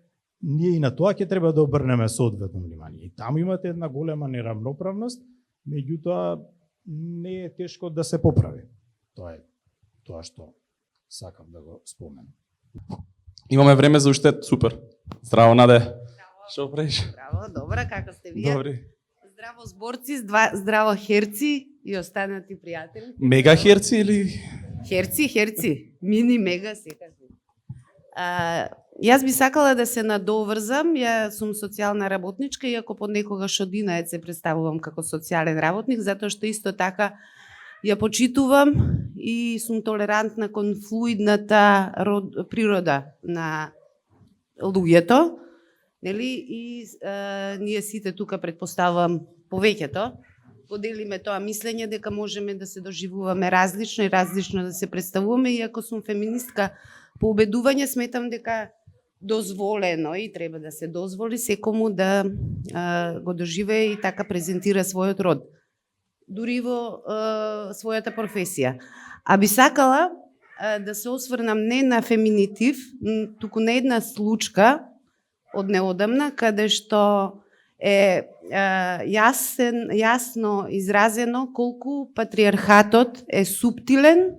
ние и на тоа ќе треба да обрнеме соодветно внимание. И таму имате една голема неравноправност, меѓутоа не е тешко да се поправи. Тоа е тоа што сакам да го споменам. Имаме време за уште, супер. Здраво, Наде. Што правиш? Здраво, добра, како сте вие? Добри. Здраво зборци, здраво херци и останати пријатели. Мега херци или? Херци, мини, мега, секако. Јас би сакала да се надоврзам, ја сум социјална работничка, иако понекогаш од инаец се представувам како социјален работник, затоа што исто така ја почитувам и сум толерантна кон флуидната природа на луѓето, нели? И ние сите тука предпоставувам повеќето поделиме тоа мислење дека можеме да се доживуваме различно и различно да се представуваме, иако сум феминистка по убедување, сметам дека дозволено и треба да се дозволи секому да го доживее и така презентира својот род, дури во својата професија. А би сакала да се осврнам не на феминитив, туку на една случка од неодамна, каде што е јасно изразено колку патриархатот е суптилен,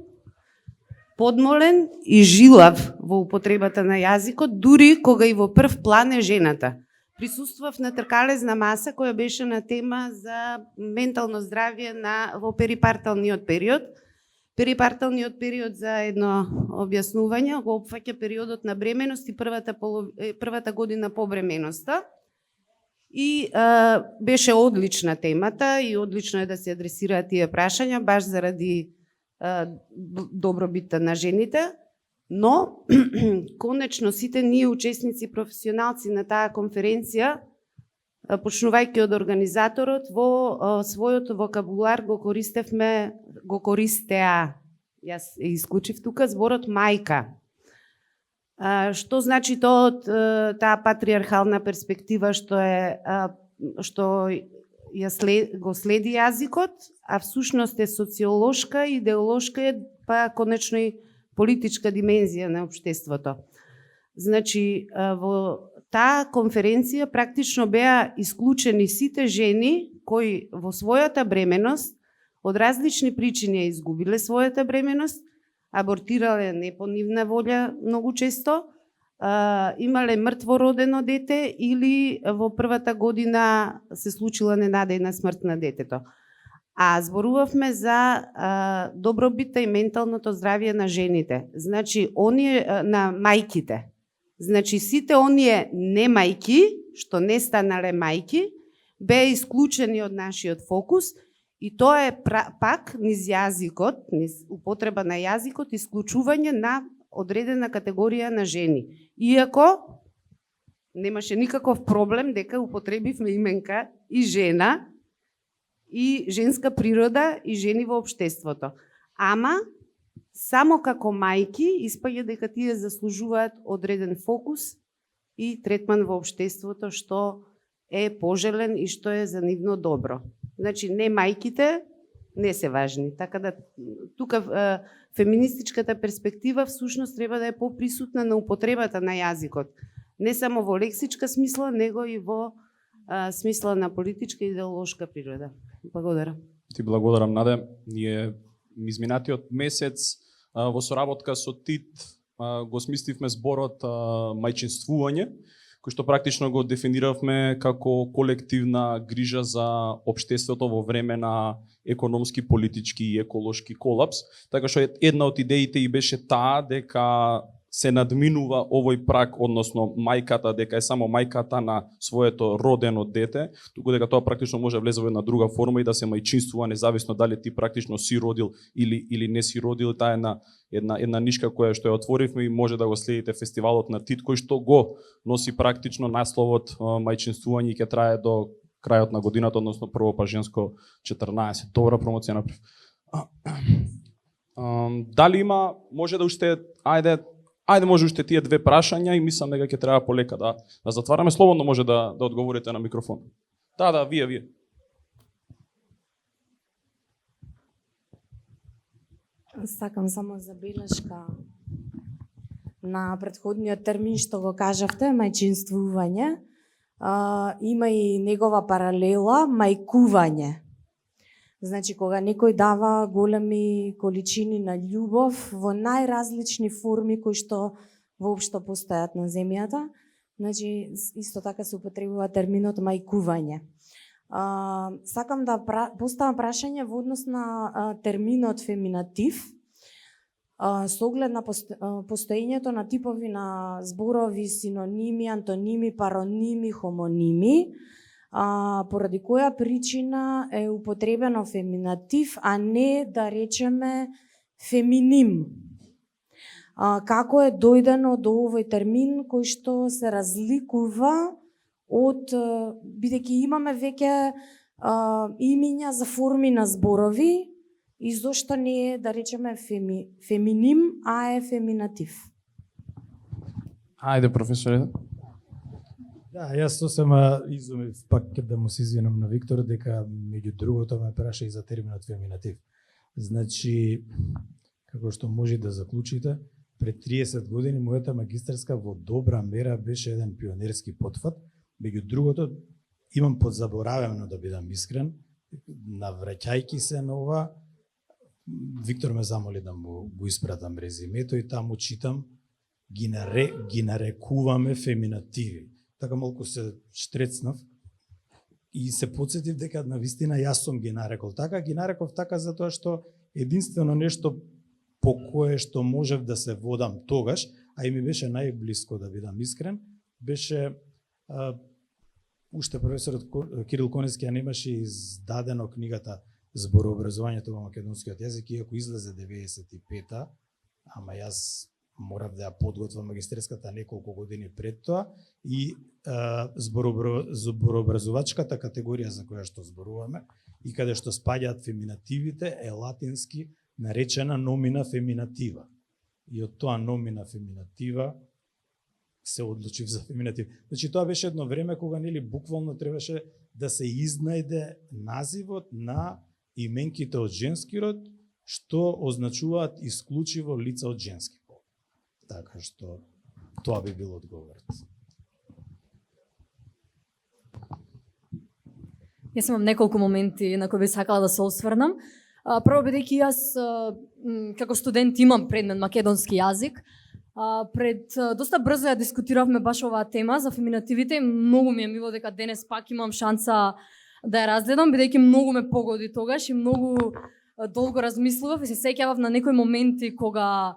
подмолен и жилав во употребата на јазикот, дури кога и во прв план е жената. Присуствував на тркалезна маса која беше на тема за ментално здравје во перипарталниот период. Перипарталниот период, за едно објаснување, го опфаќа периодот на бременост и првата година по бременоста. И беше одлична темата и одлично е да се адресираат тие прашања, баш заради добробитта на жените, но конечно сите ние учесници, професионалци на таа конференција, почнувајќи од организаторот, во својот вокабулар го користеа, јас исклучив тука, зборот мајка. Што значи тоа од таа патриархална перспектива што го следи јазикот, а всушност е социолошка, идеолошка, па конечно и политичка димензија на општеството. Значи, во таа конференција практично беа исклучени сите жени кои во својата бременост од различни причини ја изгубиле својата бременост, абортирале не по нивна волја многу често, имале мртво родено дете или во првата година се случила ненадејна смрт на детето. А зборувавме за добробитта и менталното здравје на жените, значи на мајките. Значи сите оние не мајки, што не станале мајки, беа исклучени од нашиот фокус и тоа е пак низ јазикот, низ употреба на јазикот, исклучување на одредена категорија на жени. Иако немаше никаков проблем дека употребивме именка и жена, и женска природа, и жени во општеството. Ама, само како мајки, испаѓа дека тие заслужуваат одреден фокус и третман во општеството, што е пожелен и што е за нивно добро. Значи, не мајките не се важни. Така да, тука феминистичката перспектива всушност треба да е поприсутна на употребата на јазикот. Не само во лексичка смисла, него и во смисла на политичка и идеолошка природа. Благодарам. Ти благодарам, Наде. Ние изминатиот месец во соработка со ТИТ го смисливме зборот мајчинствување, кој што практично го дефиниравме како колективна грижа за општеството во време на економски, политички и еколошки колапс. Така што една од идеите и беше таа дека се надминува овој праг, односно мајката, дека е само мајката на своето родено дете, туку дека тоа практично може да влезе во една друга форма и да се мајчинствува независно дали ти практично си родил или не си родил. Таа е една нишка која што ја отворивме и може да го следите фестивалот на ТИТ, кој што го носи практично насловот мајчинствување и ќе трае до крајот на годината, односно прво па женско 14. Добра промоција направив. Дали има, може да уште, Ајде може уште тие две прашања и мислам дека ќе треба полека да затвараме. Слободно може да одговорите на микрофон. Да, вие. Сакам само забелешка на претходниот термин што го кажавте, мајчинствување. Има и негова паралела, мајкување. Значи, кога некој дава големи количини на љубов во најразлични форми кои што воопшто постојат на земјата, значи, исто така се употребува терминот мајкување. Сакам да поставам прашање во однос на терминот феминатив, со оглед на постоењето на типови на зборови, синоними, антоними, пароними, хомоними, поради која причина е употребено феминатив, а не да речеме феминим. Како е дојдено до овој термин кој што се разликува од, бидејќи имаме веќе имиња за форми на зборови, и зошто не е да речеме феминим, а е феминатив? Ајде, професоре. Да, јас сосем изумив, пак да му се извинам на Виктор, дека меѓу другото ме праша и за терминот феминатив. Значи, како што може да заклучите, пред 30 години мојата магистарска во добра мера беше еден пионерски потфат. Меѓу другото, имам подзаборавено, да бидам искрен, навраќајки се на ова, Виктор ме замоли да му го испратам резимето и таму читам ги нарекуваме феминативи. Така малку се штрецнав и се потсетив дека навистина јас сум ги нарекол така. Ги нареков така затоа што единствено нешто по кое што можев да се водам тогаш, а и ми беше најблиско, да бидам искрен, беше уште професорот Кирил Конески ја немаше издадено книгата Зборообразувањето во македонскиот јазик, иако излезе 95-та, ама јас морав да ја подготвам магистерската неколку години пред тоа и зборообразувачката категорија за која што зборуваме и каде што спаѓаат феминативите е латински наречена номина феминатива. И од тоа номина феминатива се одлучив за феминатив. Значи тоа беше едно време кога нели буквално требаше да се изнајде називот на именките од женски род што означуваат исклучиво лица од женски пол. Така што тоа би бил одговорот. Јас имам неколку моменти на кои би сакала да се осврнам. Прво, бидејќи јас како студент имам предмет македонски јазик, пред доста брзо ја дискутиравме баш оваа тема за феминативите и многу ми е мило дека денес пак имам шанса да ја разгледам, бидејќи многу ме погоди тогаш и многу долго размислував и се сеќавав на некои моменти кога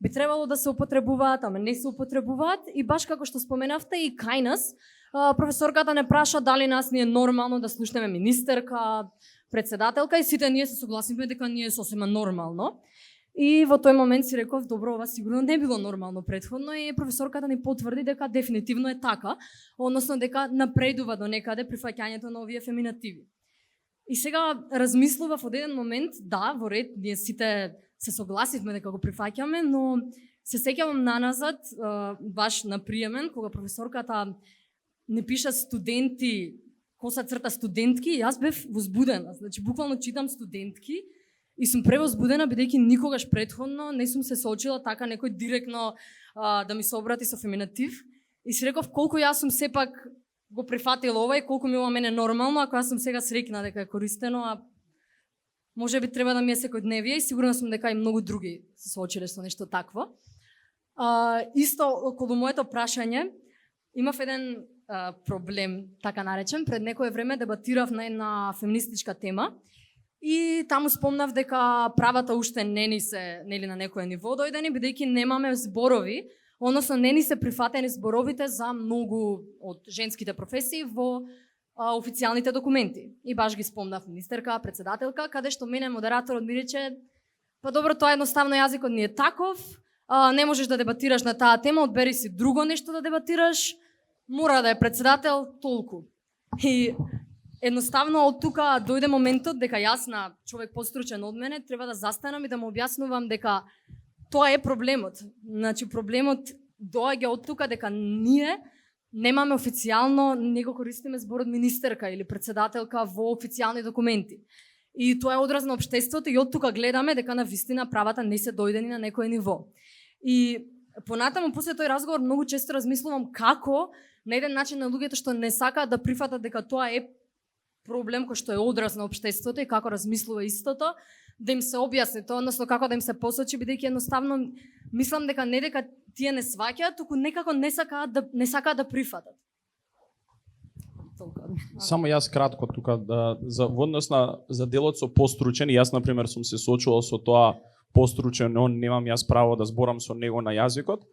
би требало да се употребуваат, ама не се употребуваат и баш како што споменавте и кај нас, професорката не праша дали нас ни е нормално да слушнеме министерка, председателка и сите ние се согласивме дека ние сосема нормално. И во тој момент си реков, добро, ова сигурно не било нормално претходно и професорката ни потврди дека дефинитивно е така, односно дека напредува до некаде прифаќањето на овие феминативи. И сега размислував од еден момент, да, во ред, ние сите се согласивме дека го прифаќаме, но се сеќавам наназад, баш на приемен, кога професорката не пиша студенти, коса црта студентки, јас бев возбудена, значи буквално читам студентки, и сум превозбудена бидејќи никогаш претходно не сум се соочила така некој директно да ми се обрати со феминатив. И си реков колку јас сум сепак го прифатила ова и колку ми ова мене нормално, ако јас сум сега среќна дека е користено, а можеби треба да ми е секојдневие и сигурна сум дека и многу други се соочиле со нешто такво. Исто околу моето прашање, имав еден проблем, така наречен, пред некое време дебатирав на една феминистичка тема. И таму спомнав дека правата уште не ни се нели на некое ниво дојдени, бидејќи немаме зборови, односно не ни се прифатени зборовите за многу од женските професии во официјалните документи. И баш ги спомнав министерка, председателка, каде што мене модераторот ми рече, па добро, тоа едноставно јазикот ни е таков, не можеш да дебатираш на таа тема, одбери си друго нешто да дебатираш, мора да е председател, толку. И едноставно од тука дојде моментот дека јас на човек постручен од мене треба да застанам и да му објаснувам дека тоа е проблемот. Значи проблемот доаѓа од тука дека ние немаме официјално, не го користиме зборот министерка или председателка во официјални документи. И тоа е одраз на општеството и од тука гледаме дека на вистина правата не се дојдени на некој ниво. И понатаму после тој разговор многу често размислувам како на еден начин на луѓето што не сакаат да прифатат дека тоа е проблем кој што е одраз на општеството и како размислува истото, да им се објасни тоа, односно како да им се посочи, бидејќи едноставно мислам дека не дека тие не сваќаат, туку некако не сакаат да прифатат. Само јас кратко тука за во однос на за делот со постручен, јас на пример сум се соочувал со тоа постручен, он немам јас право да зборам со него на јазикот.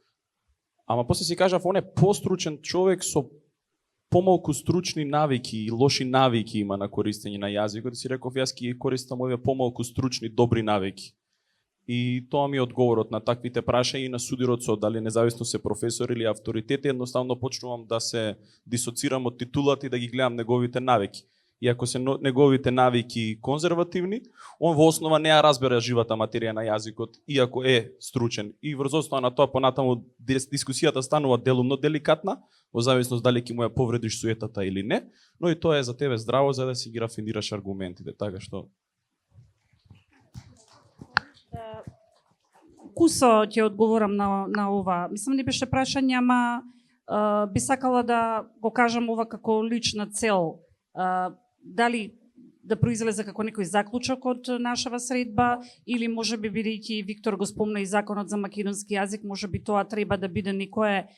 Ама после си кажав, он е постручен човек со помалку стручни навики и лоши навики има на користење на јазикот. Си реков, јас ќе користам овие помалку стручни добри навики. И тоа ми е одговорот на таквите прашања и на судироцот, дали независно се професор или авторитет, едноставно почнувам да се дисоцирам од титулата и да ги гледам неговите навики. И ако се неговите навики конзервативни, он во основа не ја разбера живата материја на јазикот, иако е стручен. И врз основа на тоа понатаму дискусијата станува делумно деликатна, во зависност дали ќе му ја повредиш суетата или не, но и тоа е за тебе здраво за да си ги рафинираш аргументите, така што Кусо ќе одговорам на ова. Мислам не беше прашање, ама би сакала да го кажам ова како лична цел. Дали да произлезе како некој заклучок од нашава средба, или можеби бидејќи Виктор го спомна и законот за македонски јазик, можеби тоа треба да биде некое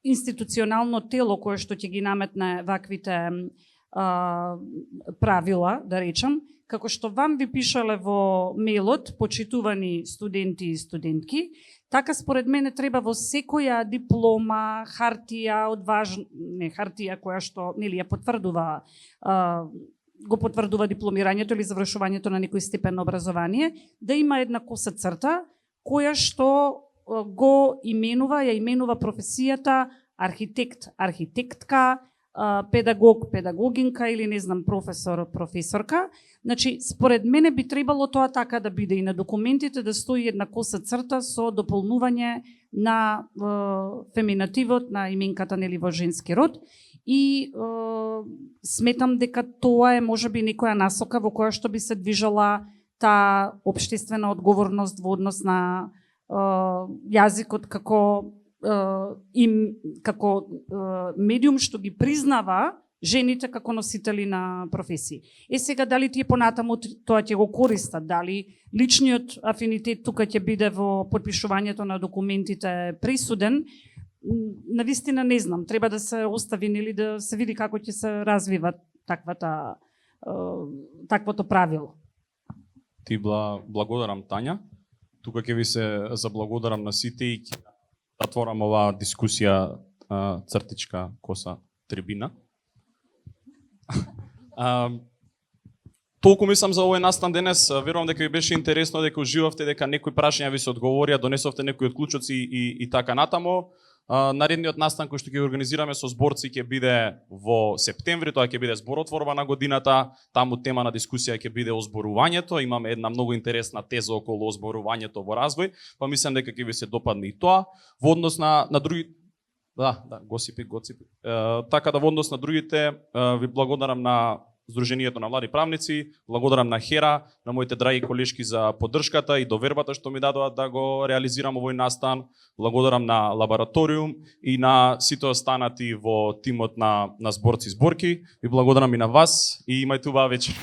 институционално тело кое што ќе ги наметне ваквите правила, да речам, како што вам ви пишале во мейлот, почитувани студенти и студентки, така според мене треба во секоја диплома, хартија хартија која што нели ја потврдува го потврдува дипломирањето или завршувањето на некој степен на образование, да има една коса црта која што го ја именува професијата архитект, архитектка, педагог, педагогинка или не знам професор, професорка. Значи, според мене би требало тоа така да биде и на документите да стои една коса црта со дополнување на феминативот, на именката нели во женски род. И сметам дека тоа е можеби некоја насока во која што би се движала таа општествена одговорност во однос на јазикот како медиум што ги признава жените како носители на професии. Сега дали тие понатаму тоа ќе го користат, дали личниот афинитет тука ќе биде во потпишувањето на документите присуден, навистина не знам, треба да се остави или да се види како ќе се развива таквото правило. Ти благодарам, Тања. Тука ќе ви се заблагодарам на сите и ќе затворам оваа дискусија цртичка коса трибина. Толку мислам за овој настан денес, верувам дека ви беше интересно, дека уживавте, дека некои прашања ви се одговорија, донесовте некои отклучоци и така натаму. Наредниот настан кој што ќе организираме со зборци ќе биде во септември, тоа ќе биде зборотворба на годината, таму тема на дискусија ќе биде озборувањето, имаме една многу интересна теза околу озборувањето во развој, па мислам дека ќе ви се допадне и тоа. Во однос на други госипи. Така да во однос на другите ви благодарам на Сдруженијето на млади правници, благодарам на Хера, на моите драги колешки за поддршката и довербата што ми дадоа да го реализирам овој настан. Благодарам на Лабораториум и на сите останати во тимот на зборци зборки. Ви благодарам и на вас и имајте убава вечер.